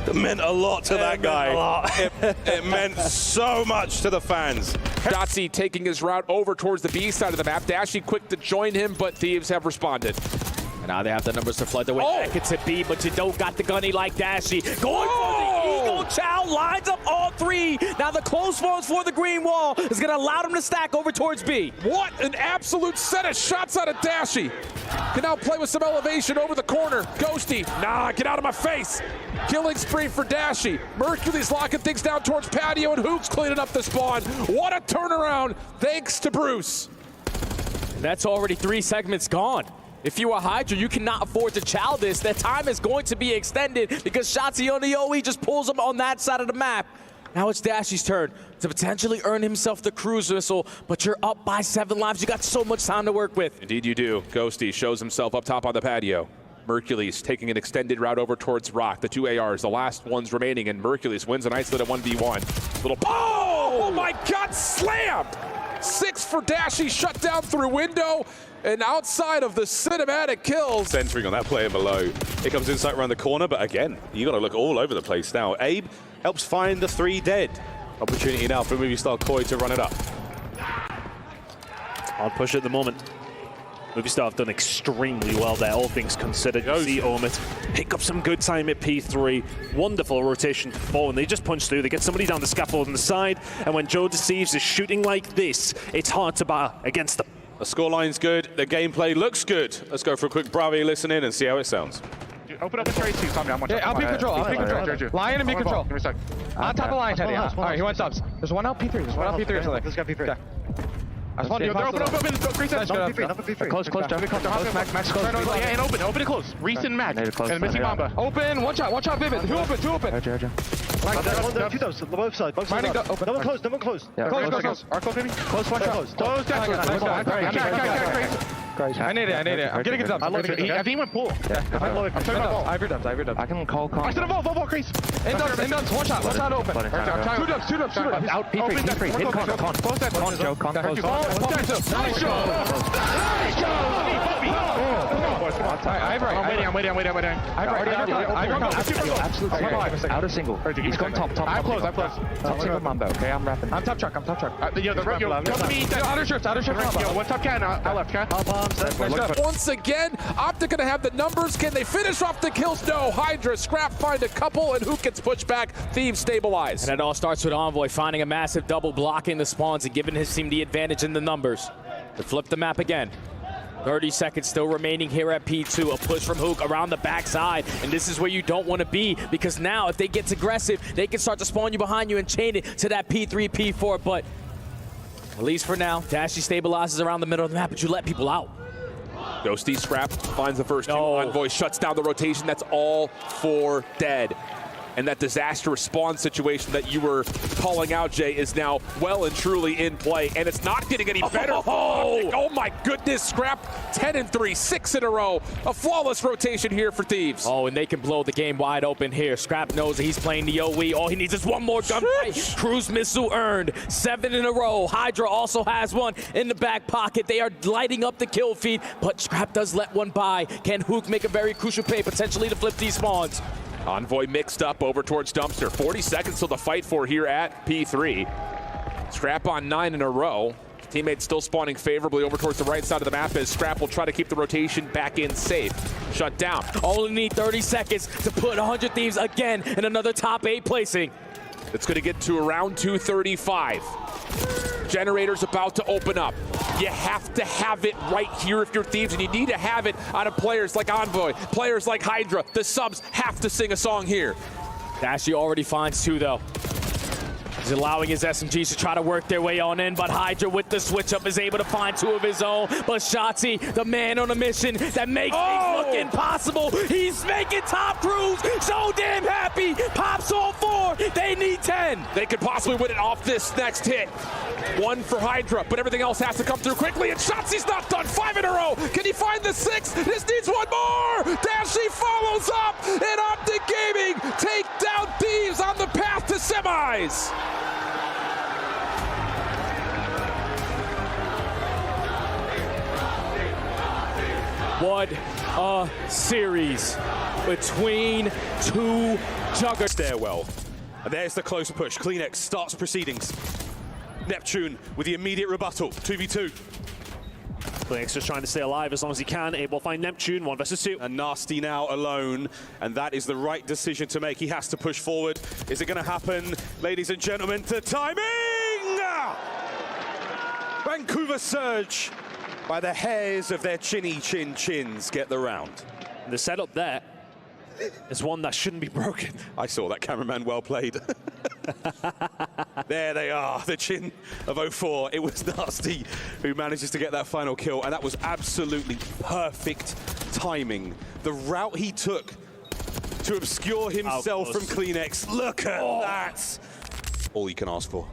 It meant a lot to that guy. It meant so much to the fans. Shotzi taking his route over towards the B side of the map. Dashy quick to join him, but Thieves have responded. And now they have the numbers to flood the way back into B, but you don't got the gunny like Dashy. Going for the Eagle. Chow lines up all 3. Now the close phones for the green wall is going to allow them to stack over towards B. What an absolute set of shots out of Dashy. Can now play with some elevation over the corner. Ghosty, nah, get out of my face. Killing spree for Dashy. Mercules locking things down towards patio, and Hook's cleaning up the spawn. What a turnaround, thanks to Bruce. And that's already 3 segments gone. If you are Hydra, you cannot afford to chow this. That time is going to be extended because Shotzi on the OE just pulls him on that side of the map. Now it's Dashy's turn to potentially earn himself the cruise missile, but you're up by 7 lives. You got so much time to work with. Indeed you do. Ghosty shows himself up top on the patio. Mercules taking an extended route over towards Rock. The 2 ARs, the last ones remaining, and Mercules wins an isolated 1v1. Little oh my God, slammed! 6 for Dashy, shut down through window. And outside of the cinematic kills. Centering on that player below. It comes inside around the corner, but again, you got to look all over the place now. Abe helps find the 3 dead. Opportunity now for Movie Star Koi to run it up. Hard push at the moment. Movie Star have done extremely well there, all things considered. You see Omit pick up some good time at P3. Wonderful rotation to 4, and they just punch through. They get somebody down the scaffold on the side, and when Joe Deceives is shooting like this, it's hard to bar against them. The scoreline's good. The gameplay looks good. Let's go for a quick Bravi listen in and see how it sounds. Open up the trade team. Yeah, I'll be control. Lion and be control. Give me a sec. On top of Lion, Teddy. All right, he went subs. There's one out P3. There's one out P3 or something. There's got P3. I spawned you. They're open. Crease it. Close, Jeremy. Close, Max, close. Yeah, and open it close. Reese and Max. And missing Mamba. Open, watch out, Vivid. Two open. Two doves, both sides. No one close. Close, Arco, baby. Close, one shot. Close, I need it. I'm getting it up. I think he went pool. Yeah. I'm talking about Ivory dubs. I can call. I said a ball, crease. In dubs, one shot open. Two dubs. Out, P3. Hit con. Close that. Con, Joe. Nice I'm waiting. Absolutely. Out of single. He's gone top. I'm close. Top single Mambo. Okay, I'm wrapping. I'm top truck. Come to me. Outer shift. One top can. I left, can. Once again, OpTic gonna have the numbers. Can they finish off the kills? No. Hydra, Scrap find a couple, and who gets pushed back? Thieves stabilize. And it all starts with Envoy finding a massive double, blocking the spawns and giving his team the advantage in the numbers. To flip the map again. 30 seconds still remaining here at P2. A push from Hook around the backside. And this is where you don't want to be, because now if they get aggressive, they can start to spawn you behind you and chain it to that P3, P4. But at least for now, Dashy stabilizes around the middle of the map, but you let people out. Ghosty, Scrap finds the first two. Envoy shuts down the rotation. That's all for dead. And that disaster response situation that you were calling out, Jay, is now well and truly in play. And it's not getting any better. Oh my goodness, Scrap 10-3, 6 in a row. A flawless rotation here for Thieves. Oh, and they can blow the game wide open here. Scrap knows that he's playing the OE. All he needs is one more gunfight. Cruise missile earned. 7 in a row. Hydra also has one in the back pocket. They are lighting up the kill feed, but Scrap does let one by. Can Hook make a very crucial play, potentially to flip these spawns? Envoy mixed up over towards Dumpster. 40 seconds till the fight for here at P3. Scrap on 9 in a row. Teammates still spawning favorably over towards the right side of the map as Scrap will try to keep the rotation back in safe. Shut down. Only need 30 seconds to put 100 Thieves again in another top 8 placing. It's going to get to around 235. Generator's about to open up. You have to have it right here if you're Thieves, and you need to have it out of players like Envoy, players like Hydra. The subs have to sing a song here. Dashy already finds 2 though. He's allowing his SMGs to try to work their way on in, but Hydra with the switch up is able to find 2 of his own. But Shotzi, the man on a mission that makes things look impossible. He's making top crews so damn happy. Pops all 4. They need 10. They could possibly win it off this next hit. 1 for Hydra, but everything else has to come through quickly, and Shotzi's not done. 5 in a row. Can he find the 6? This needs 1 more. Dashy follows up, and OpTic Gaming take down Thieves on the path to semis. What a series between 2 juggernauts. Stairwell. And there's the close push. Kleenex starts proceedings. Neptune with the immediate rebuttal. 2v2. Kleenex just trying to stay alive as long as he can. Able to find Neptune, 1 versus 2. And Nasty now alone, and that is the right decision to make. He has to push forward. Is it going to happen? Ladies and gentlemen, the timing! Vancouver Surge, by the hairs of their chins, get the round. The setup there is one that shouldn't be broken. I saw that, cameraman, well played. There they are, the chin of 04. It was Nasty who manages to get that final kill, and that was absolutely perfect timing. The route he took to obscure himself from Kleenex. Look at that! All you can ask for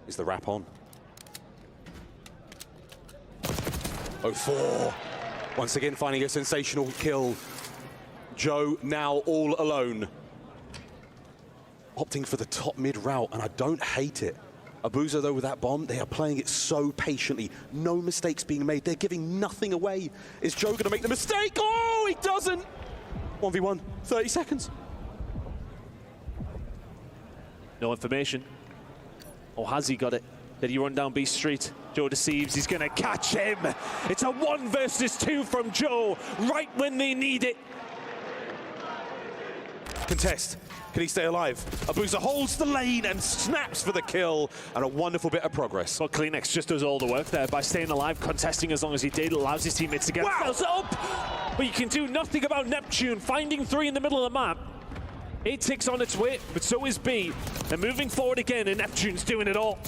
is the wrap on. 04, once again finding a sensational kill. Joe now all alone. Opting for the top mid route, and I don't hate it. Abuza, though, with that bomb, they are playing it so patiently. No mistakes being made. They're giving nothing away. Is Joe going to make the mistake? Oh, he doesn't! 1v1, 30 seconds. No information. Or has he got it? Did he run down B Street? Joe deceives, he's gonna catch him. It's a 1 versus 2 from Joe, right when they need it. Contest. Can he stay alive? Abuza holds the lane and snaps for the kill, and a wonderful bit of progress. Well, Kleenex just does all the work there by staying alive, contesting as long as he did, allows his teammates to get themselves up. But you can do nothing about Neptune, finding 3 in the middle of the map. OpTic's on its way, but so is B. They're moving forward again, and Neptune's doing it all.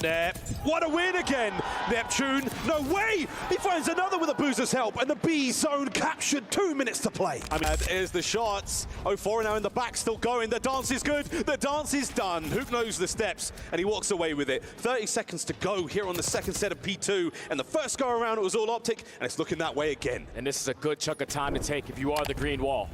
What a win again, Neptune. No way! He finds another with a boozer's help, and the B zone captured. 2 minutes to play. I mean, there's the shots. 0-4 now in the back, still going. The dance is good. The dance is done. Hook knows the steps, and he walks away with it. 30 seconds to go here on the second set of P2, and the first go around, it was all OpTic, and it's looking that way again. And this is a good chunk of time to take if you are the green wall.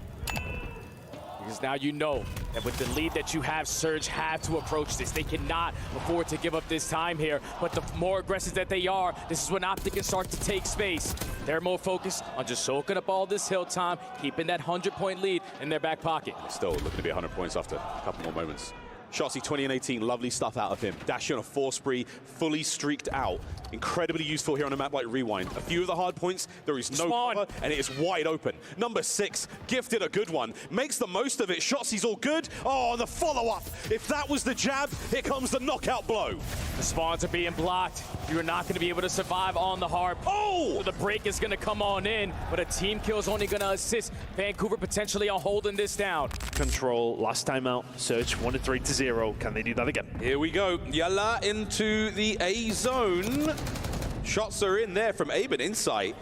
Because now you know that with the lead that you have, Surge have to approach this. They cannot afford to give up this time here. But the more aggressive that they are, this is when OpTic can start to take space. They're more focused on just soaking up all this hill time, keeping that 100-point lead in their back pocket. Still looking to be 100 points after a couple more moments. Shotzzy 20 and 18, lovely stuff out of him. Dashi on a 4 spree, fully streaked out. Incredibly useful here on a map like Rewind. A few of the hard points, there is no cover, and it is wide open. Number 6, gifted a good one. Makes the most of it. Shotzzy's all good. Oh, and the follow-up. If that was the jab, here comes the knockout blow. The spawns are being blocked. You're not going to be able to survive on the harp. Oh! So the break is going to come on in, but a team kill is only going to assist Vancouver potentially on holding this down. Control last time out. Surge 1-3-0. Can they do that again? Here we go. Yalla into the A zone. Shots are in there from Abe and Insight.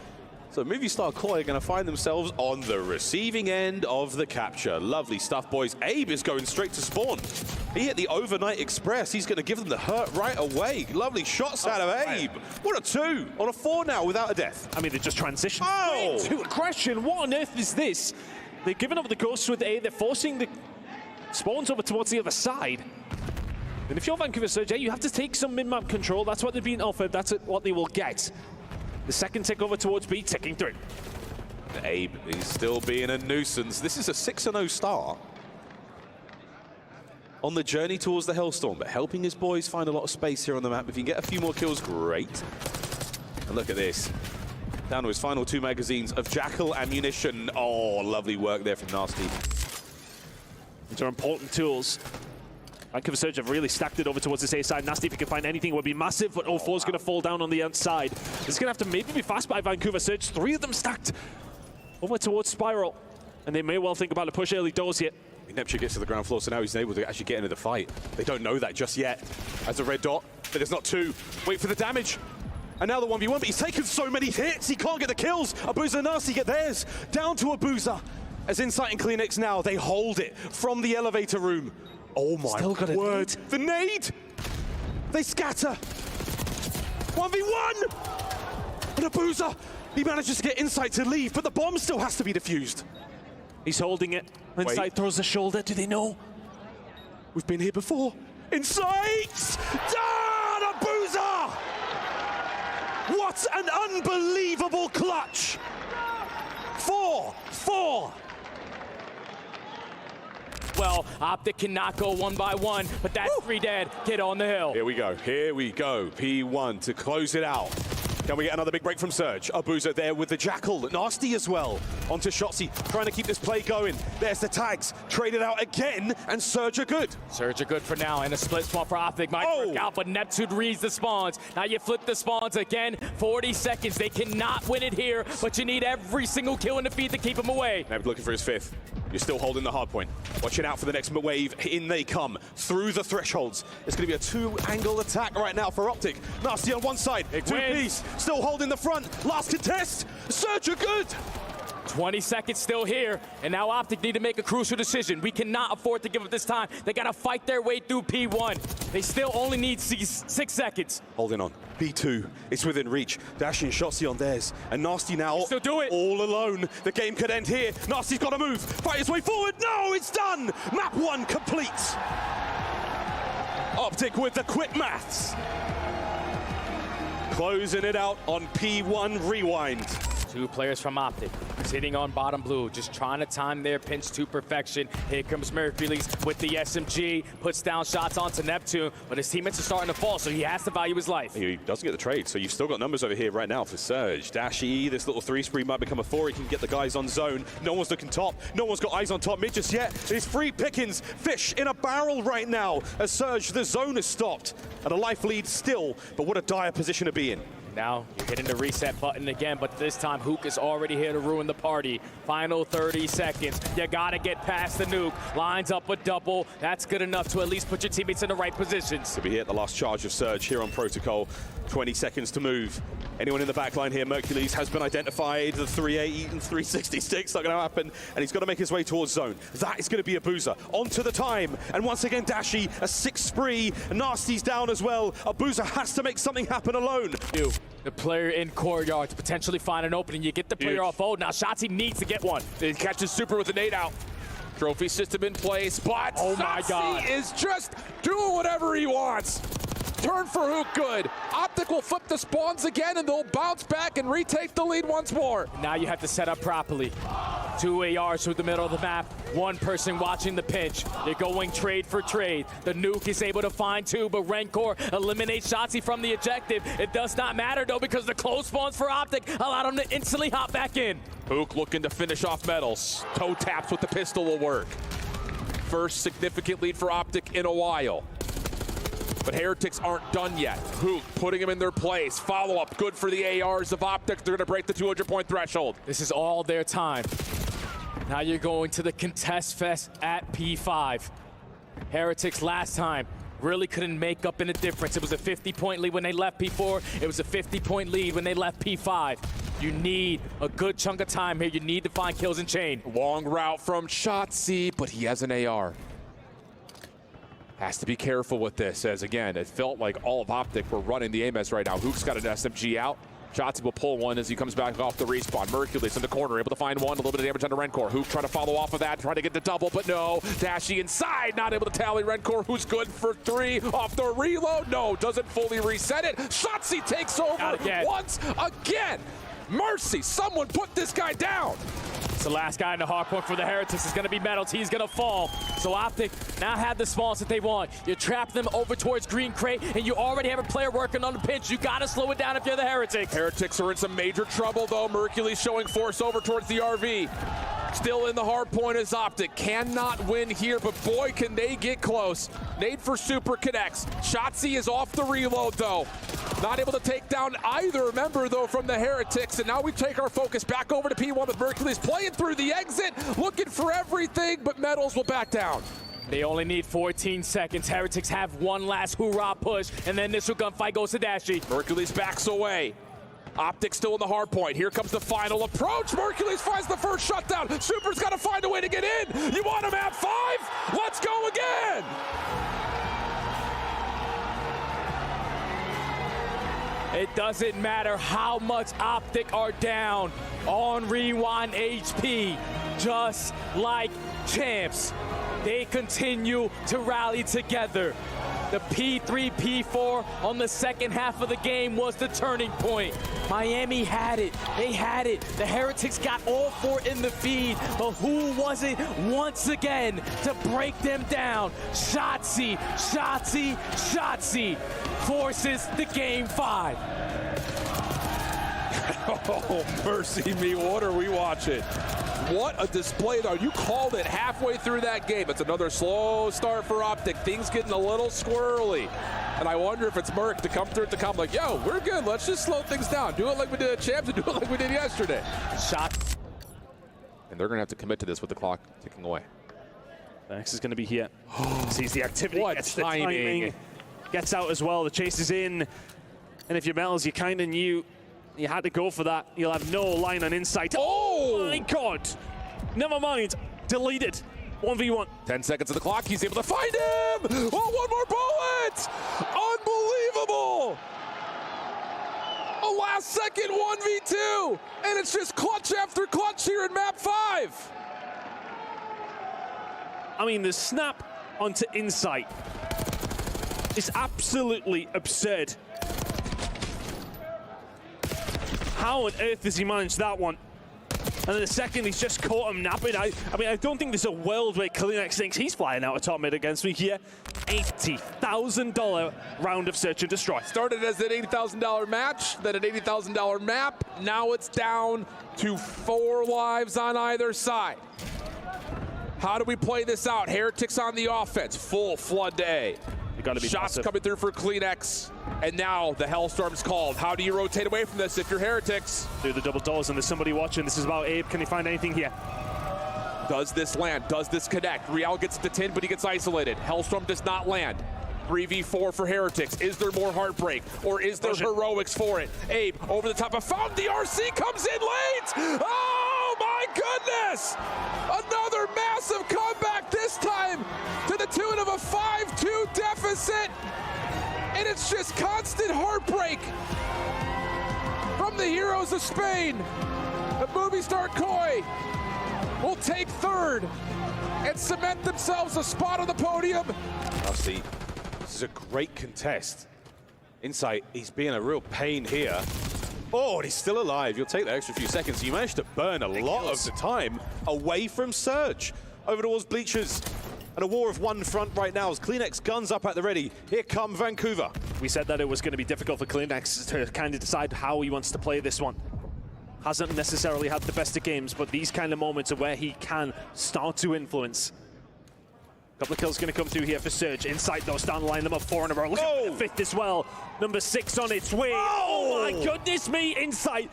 So Movie Star Koi are going to find themselves on the receiving end of the capture. Lovely stuff, boys. Abe is going straight to spawn. He hit the overnight express. He's going to give them the hurt right away. Lovely shots out of Abe. What a 2 on a 4 now without a death. I mean, they just transitioned Oh! into a question. What on earth is this? They've given up the ghost with A. They're forcing the spawns over towards the other side. And if you're Vancouver Surge, you have to take some mid-map control. That's what they've been offered. That's what they will get. The second tick over towards B, ticking through. Abe is still being a nuisance. This is a 6-0 start on the journey towards the Hellstorm, but helping his boys find a lot of space here on the map. If he can get a few more kills, great. And look at this. Down to his final 2 magazines of Jackal ammunition. Oh, lovely work there from Nasty. These are important tools. Vancouver Surge have really stacked it over towards this A side. Nasty, if he can find anything, it would be massive, but 0-4 is going to fall down on the outside. It's going to have to maybe be fast by Vancouver Surge. 3 of them stacked over towards Spiral. And they may well think about a push early doors here. Neptune gets to the ground floor, so now he's able to actually get into the fight. They don't know that just yet. As a red dot, but there's not 2. Wait for the damage. And now the 1v1, but he's taken so many hits, he can't get the kills. Abuza and Nasty get theirs. Down to Abuza. As Insight and Kleenex now, they hold it from the elevator room. Oh my word. The nade! They scatter. 1v1! And Abuza, he manages to get Insight to leave, but the bomb still has to be defused. He's holding it. Insight throws the shoulder. Do they know? We've been here before. Insight! Down, Abuza! What an unbelievable clutch! 4-4. Well, OpTic cannot go 1 by 1, but that's 3 dead. Get on the hill. Here we go. Here we go. P1 to close it out. Can we get another big break from Surge? Abuza there with the Jackal. Nasty as well. Onto Shotzzy, trying to keep this play going. There's the tags. Traded out again, and Surge are good. Surge are good for now, and a split spawn for OpTic might work out, but Neptune reads the spawns. Now you flip the spawns again. 40 seconds. They cannot win it here, but you need every single kill in the feed to keep them away. Neb looking for his 5th. You're still holding the hard point. Watching out for the next wave. In they come. Through the thresholds. It's going to be a 2-angle attack right now for OpTic. Nasty on one side. 2-piece. Still holding the front. Last contest. Surge are good. 20 seconds still here, and now OpTic need to make a crucial decision. We cannot afford to give up this time. They got to fight their way through P1. They still only need 6 seconds. Holding on. B2, it's within reach. Dashi and Shotzzy on theirs. And Nasty now still do it. All alone. The game could end here. Nasty's got to move. Fight his way forward. No, it's done. Map 1 complete. OpTic with the quick maths. Closing it out on P1 Rewind. 2 players from OpTic sitting on bottom blue, just trying to time their pinch to perfection. Here comes Mercules with the SMG, puts down shots onto Neptune, but his teammates are starting to fall, so he has to value his life. He doesn't get the trade, so you've still got numbers over here right now for Surge. Dashi, this little 3 spree might become a 4. He can get the guys on zone. No one's looking top. No one's got eyes on top mid just yet. It's free pickings. Fish in a barrel right now as Surge, the zone is stopped. And a life lead still, but what a dire position to be in. Now you're hitting the reset button again, but this time Hook is already here to ruin the party. Final 30 seconds. You gotta get past the nuke. Lines up a double. That's good enough to at least put your teammates in the right positions. To be hit the last charge of Surge here on Protocol. 20 seconds to move. Anyone in the back line here? Mercules has been identified. The 380 and 360 sticks not going to happen, and he's got to make his way towards zone. That is going to be a boozer. Onto the time, and once again Dashi, a 6 spree. Nasty's down as well. A boozer has to make something happen alone. The player in courtyard to potentially find an opening. You get the player off hold. Now Shotzi needs to get one. He catches Super with a nade out. Trophy system in place, but oh my God, is just doing whatever he wants. Turn for Hook good. OpTic will flip the spawns again, and they'll bounce back and retake the lead once more. Now you have to set up properly. 2 ARs through the middle of the map. One person watching the pinch. They're going trade for trade. The nuke is able to find 2, but Rancor eliminates Shotzi from the objective. It does not matter, though, because the close spawns for OpTic allowed him to instantly hop back in. Hook looking to finish off Metals. Toe taps with the pistol will work. First significant lead for OpTic in a while. But Heretics aren't done yet. Hook putting them in their place. Follow-up good for the ARs of OpTic. They're going to break the 200-point threshold. This is all their time. Now you're going to the contest fest at P5. Heretics last time really couldn't make up in the difference. It was a 50-point lead when they left P4. It was a 50-point lead when they left P5. You need a good chunk of time here. You need to find kills and chain. Long route from Shotzi, but he has an AR. Has to be careful with this, as again, it felt like all of OpTic were running the AMS right now. Hook's got an SMG out. Shotzi will pull one as he comes back off the respawn. Mercules in the corner, able to find one. A little bit of damage on the Rencor. Hook trying to follow off of that, trying to get the double, but no. Dashy inside, not able to tally Rencor, who's good for 3. Off the reload, no, doesn't fully reset it. Shotzi takes over once again. Mercy, someone put this guy down. It's the last guy in the hard point for the Heretics. Is going to be Metals. He's going to fall. So OpTic now have the spawns that they want. You trap them over towards Green Crate, and you already have a player working on the pinch. You got to slow it down if you're the Heretics. Heretics are in some major trouble, though. Mercules showing force over towards the RV. Still in the hard point is OpTic. Cannot win here, but boy, can they get close. Nade for Super connects. Shotzi is off the reload, though. Not able to take down either member, though, from the Heretics. And now we take our focus back over to P1 with Mercules playing through the exit, looking for everything, but Metals will back down. They only need 14 seconds. Heretics have one last hoorah push, and then initial gunfight goes to Dashi. Mercules backs away. OpTic still in the hard point. Here comes the final approach. Mercules finds the first shutdown. Super's got to find a way to get in. You want him at 5? Let's go again. It doesn't matter how much OpTic are down on rewind HP, just like champs. They continue to rally together. The P3, P4 on the second half of the game was the turning point. Miami had it. They had it. The Heretics got all 4 in the feed, but who was it once again to break them down? Shotzi, Shotzi, Shotzi forces the game 5. Oh, mercy me. What are we watching? What a display, though. You called it halfway through that game. It's another slow start for OpTic. Things getting a little squirrely. And I wonder if it's Merc to come through it to come like, yo, we're good. Let's just slow things down. Do it like we did at Champs and do it like we did yesterday. Shot. And they're going to have to commit to this with the clock ticking away. Max is going to be here. Sees the activity. What gets timing. The timing. Gets out as well. The chase is in. And if you're Metals, you kind of knew you had to go for that. You'll have no line on insight. Oh my God! Never mind. Deleted. 1v1. 10 seconds of the clock. He's able to find him. Oh, one more bullet! Unbelievable! A last-second 1v2, and it's just clutch after clutch here in Map 5. I mean, the snap onto insight is absolutely absurd. How on earth does he manage that one? And then the second, he's just caught him napping. I mean, I don't think there's a world where Klinex thinks he's flying out of top mid against me here. $80,000 round of search and destroy. Started as an $80,000 match, then an $80,000 map. Now it's down to 4 lives on either side. How do we play this out? Heretics on the offense, full flood to A. You got to be Shots passive. coming through for Kleenex. And now the Hellstorm's called. How do you rotate away from this if you're Heretics? Do the double doors, and there's somebody watching. This is about Abe. Can he find anything here? Does this land? Does this connect? Real gets the 10, but he gets isolated. Hellstorm does not land. 3v4 for Heretics. Is there more heartbreak, or is there heroics for it? Abe over the top of Fountain. The RC comes in late. Oh my goodness! Another massive comeback, this time to the tune of a 5-2 deficit. And it's just constant heartbreak from the heroes of Spain. The movie star Koi will take third and cement themselves a spot on the podium. Now see, this is a great contest. Insight, he's being a real pain here. Oh, and he's still alive. You'll take that extra few seconds. You managed to burn a lot of the time away from Surge. Over towards Bleachers. And a war of one front right now as Kleenex guns up at the ready. Here come Vancouver. We said that it was going to be difficult for Kleenex to kind of decide how he wants to play this one. Hasn't necessarily had the best of games, but these kind of moments are where he can start to influence. Couple of kills going to come through here for Surge. Insight though, starting to line them up 4 in a row. Look at the 5th as well. Number 6 on its way. Oh my goodness me, Insight.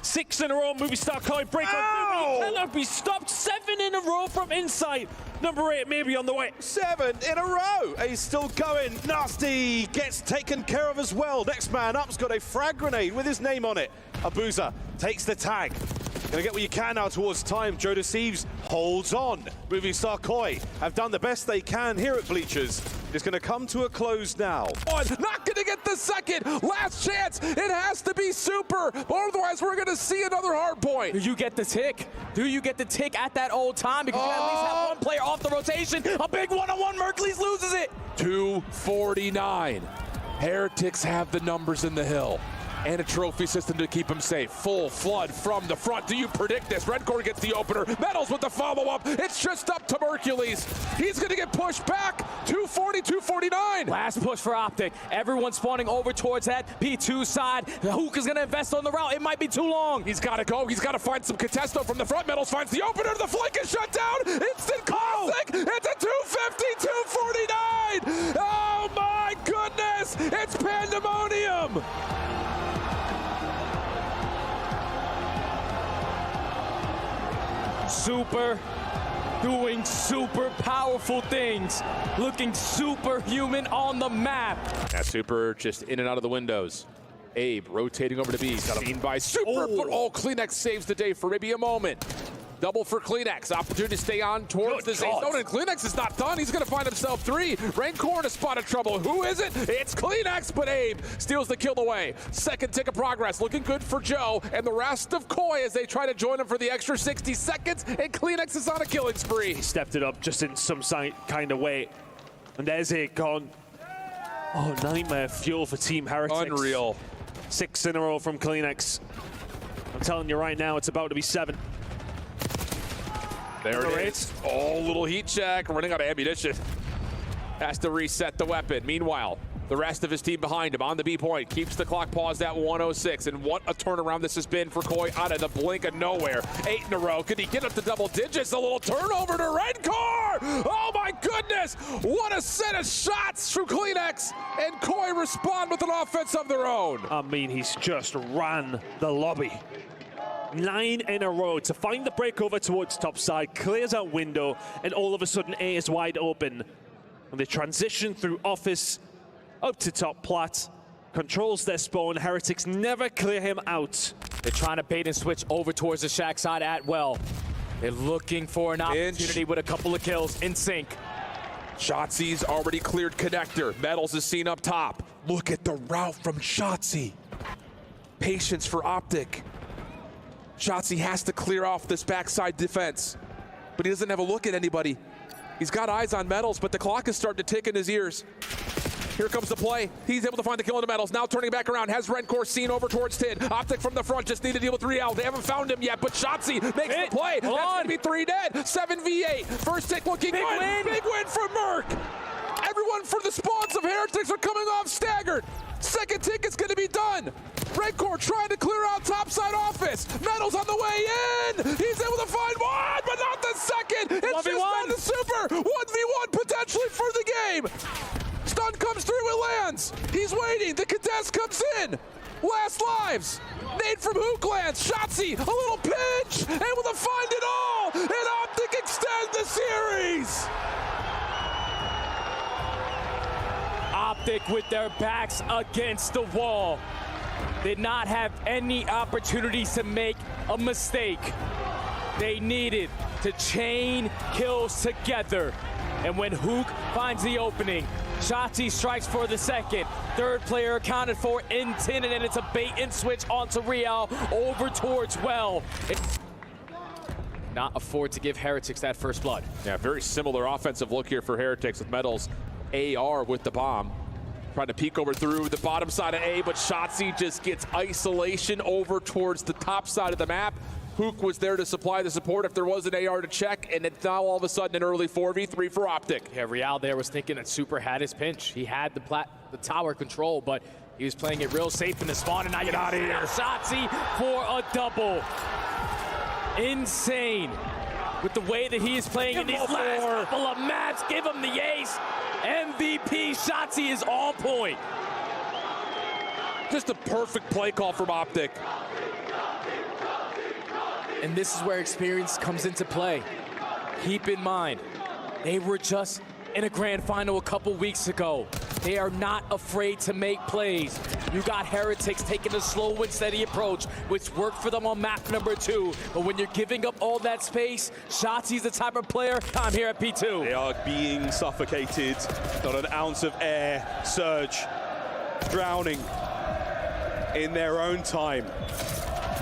6 in a row, movie star Koi break on. Cannot be stopped. 7 in a row from Insight. Number 8 maybe on the way. 7 in a row. He's still going. Nasty gets taken care of as well. Next man up's got a frag grenade with his name on it. Abuza takes the tag. Gonna get what you can now towards time. Joe Deceives holds on. Movie star Koi have done the best they can here at Bleachers. It's gonna come to a close now. Not gonna get the second. Last chance. It has to be super. Otherwise, we're gonna see another hard point. Do you get the tick? Do you get the tick at that old time? Because you at least have one player off the rotation. A big one-on-one. Mercules loses it. 249. Heretics have the numbers in the hill. And a trophy system to keep him safe. Full flood from the front. Do you predict this? Redcore gets the opener. Metals with the follow-up. It's just up to Mercules. He's going to get pushed back. 240, 249. Last push for OpTic. Everyone spawning over towards that P2 side. Hook is going to invest on the route. It might be too long. He's got to go. He's got to find some contesto from the front. Metals finds the opener. The flank is shut down. Instant classic. It's a 250, 249. Oh my goodness. It's pandemonium. Super, doing super powerful things, looking superhuman on the map. Now Super just in and out of the windows. Abe rotating over to B. Seen by Super, but Kleenex saves the day for maybe a moment. Double for Kleenex. Opportunity to stay on towards the safe zone, and Kleenex is not done. He's going to find himself 3. Rancor in a spot of trouble. Who is it? It's Kleenex, but Abe steals the kill away. Second tick of progress. Looking good for Joe and the rest of Koi as they try to join him for the extra 60 seconds, and Kleenex is on a killing spree. He stepped it up just in some kind of way. And there's it gone. Oh, nightmare fuel for Team Heretics. Unreal. 6 in a row from Kleenex. I'm telling you right now, it's about to be 7. There it is. Oh, little heat check. Running out of ammunition. Has to reset the weapon. Meanwhile, the rest of his team behind him on the B point. Keeps the clock paused at 106. And what a turnaround this has been for Koi out of the blink of nowhere. 8 in a row. Could he get up to double digits? A little turnover to Redcore. Oh my goodness. What a set of shots from Kleenex. And Koi respond with an offense of their own. I mean, he's just ran the lobby. 9 in a row to find the breakover towards top side, clears out window, and all of a sudden A is wide open. And they transition through office up to top plat, controls their spawn. Heretics never clear him out. They're trying to bait and switch over towards the shack side at well. They're looking for an opportunity with a couple of kills in sync. Shotzi's already cleared connector. Metals is seen up top. Look at the route from Shotzi. Patience for OpTic. Shotzi has to clear off this backside defense, but he doesn't have a look at anybody. He's got eyes on Metals, but the clock is starting to tick in his ears. Here comes the play. He's able to find the kill into Metals. Now turning back around, has Rencor seen over towards Tid. OpTic from the front, just need to deal with Real. They haven't found him yet, but Shotzi makes the play. That's going to be 3 dead. 7v8. First tick looking good. Big win for Merc. Everyone for the spawns of Heretics are coming off staggered. Second tick is going to be done. Redcore trying to clear out topside office. Metals on the way in. He's able to find one, but not the second. It's 1v1. Just on the Super. 1v1 potentially for the game. Stun it lands. He's waiting. The contest comes in. Last lives. Nade from Hook lands. Shotzi, a little pinch, able to find it all, and OpTic extend the series. OpTic with their backs against the wall did not have any opportunities to make a mistake. They needed to chain kills together. And when Hook finds the opening, Shotzi strikes for the second. Third player accounted for in 10, and then it's a bait and switch onto Real over towards Well. Not afford to give Heretics that first blood. Yeah, very similar offensive look here for Heretics with Metals. AR with the bomb. Trying to peek over through the bottom side of A, but Shotzi just gets isolation over towards the top side of the map. Hook was there to supply the support if there was an AR to check, and it's now all of a sudden an early 4v3 for OpTic. Yeah, Real there was thinking that Super had his pinch. He had the tower control, but he was playing it real safe in the spawn, and now get out of here. Shotzi for a double. Insane. With the way that he is playing in these last couple of maps, give him the ace. MVP Shotzi is on point. Just a perfect play call from OpTic. And this is where experience comes into play. Keep in mind, they were just in a grand final a couple weeks ago. They are not afraid to make plays. You got Heretics taking a slow and steady approach, which worked for them on map number 2. But when you're giving up all that space, Shotzi's the type of player. I'm here at P2. They are being suffocated. Not an ounce of air. Surge. Drowning in their own time.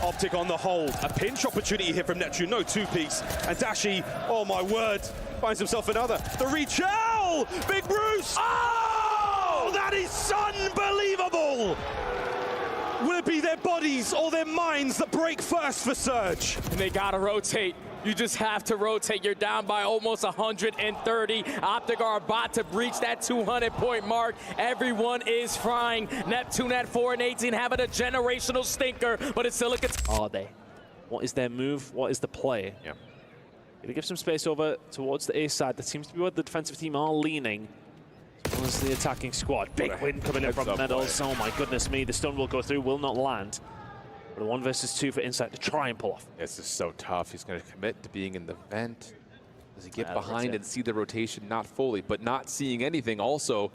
OpTic on the hold. A pinch opportunity here from Neptune. No two-piece. And Dashi, oh my word, finds himself another. The reach. Oh! Big Bruce! Oh! That is unbelievable! Will it be their bodies or their minds that break first for Surge? And they gotta rotate. You just have to rotate. You're down by almost 130. OpTic are about to breach that 200-point mark. Everyone is frying. Neptune at 4-18 having a generational stinker, but it's still a... Are they? What is their move? What is the play? Yeah. Gonna give some space over towards the A side. That seems to be where the defensive team are leaning. As well as the attacking squad. Big win coming in from Metals. Oh my goodness me. The stun will go through, will not land. But a 1 versus 2 for Insight to try and pull off. This is so tough. He's going to commit to being in the vent. Does he get behind and see the rotation? Not fully, but not seeing anything also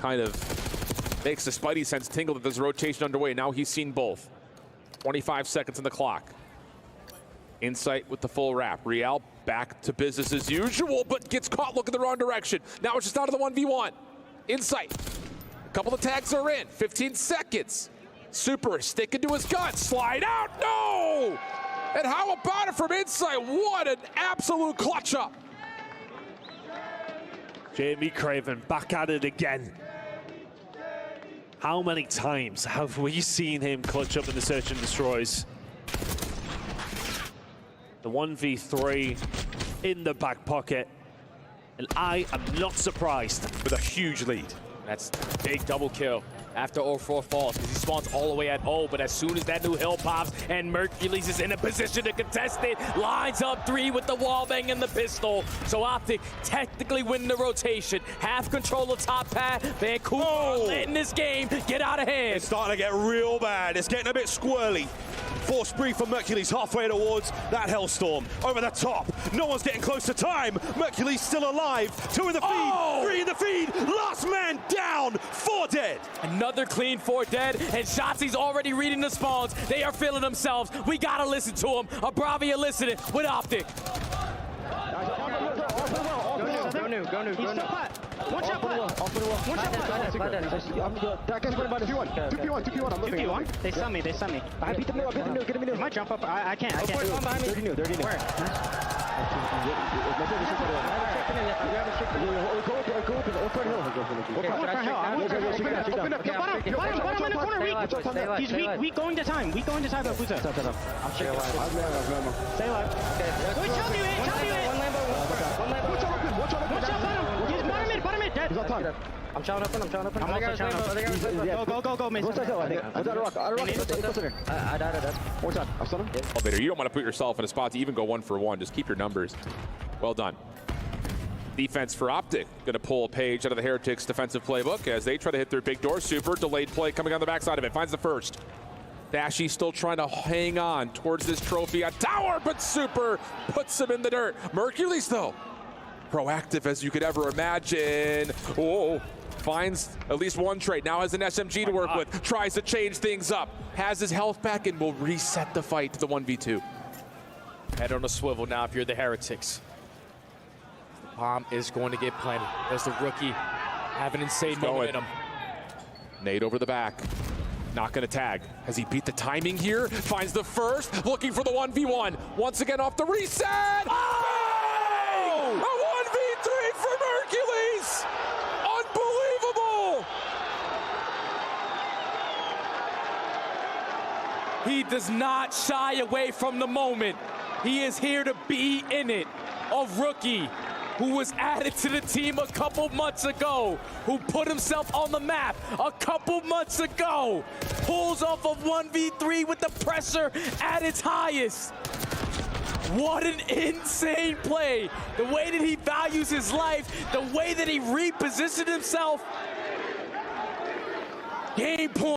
kind of makes the Spidey sense tingle that there's a rotation underway. Now he's seen both. 25 seconds on the clock. Insight with the full wrap. Real back to business as usual, but gets caught looking the wrong direction. Now it's just out of the 1v1. Insight. A couple of tags are in. 15 seconds. Super sticking to his gut. Slide out. No! And how about it from Insight? What an absolute clutch up. Jamie Craven back at it again. How many times have we seen him clutch up in the Search and Destroys? The 1v3 in the back pocket. And I am not surprised. With a huge lead. That's a big double kill after 0-4 falls, because he spawns all the way at O, but as soon as that new hill pops and Mercules is in a position to contest it, lines up 3 with the wall bang and the pistol. So OpTic technically win the rotation. Half control of top pad. Vancouver letting this game get out of hand. It's starting to get real bad. It's getting a bit squirrely. Force brief from Mercules halfway towards that Hellstorm. Over the top. No one's getting close to time. Mercules still alive. 2 in the feed. 3 in the feed. Last man down. 4 dead. Another clean 4 dead, and Shotzi's already reading the spawns. They are feeling themselves. We gotta listen to them. Bravia listening with OpTic. Go new. One shot put. One shot put. That guy's running by the 2p1. I'm looking. 2p1? They saw me. I beat them new. Get him new. I might jump up. I can't. I can't. Dirty new. Where? Bottom in the corner. He's weak going to time. I'm sure. Stay alive. Tell me it. Watch out, bottom. He's bottom mid. Dead. He's on time. I'm chowing up. I'm also chowing up. Go, Mason. I died a rock. I died. One shot. I stun him. Elevator, you don't want to put yourself in a spot to even go 1 for 1. Just keep your numbers. Well done. Defense for OpTic. Going to pull a page out of the Heretics defensive playbook as they try to hit their big door. Super delayed play coming on the backside of it. Finds the first. Dashy still trying to hang on towards this trophy on tower, but Super puts him in the dirt. Mercules, though, proactive as you could ever imagine. Oh, finds at least one trade. Now has an SMG to work with. Tries to change things up. Has his health back and will reset the fight to the 1v2. Head on a swivel now if you're the Heretics. The bomb is going to get planted. There's the rookie. Have an insane momentum. Nade over the back. Not going to tag. Has he beat the timing here? Finds the first. Looking for the 1v1. Once again off the reset. Oh! A 1v3 for Mercules. Unbelievable. He does not shy away from the moment. He is here to be in it. A rookie who was added to the team a couple months ago, who put himself on the map a couple months ago, pulls off a 1v3 with the pressure at its highest. What an insane play. The way that he values his life, the way that he repositioned himself. Game point.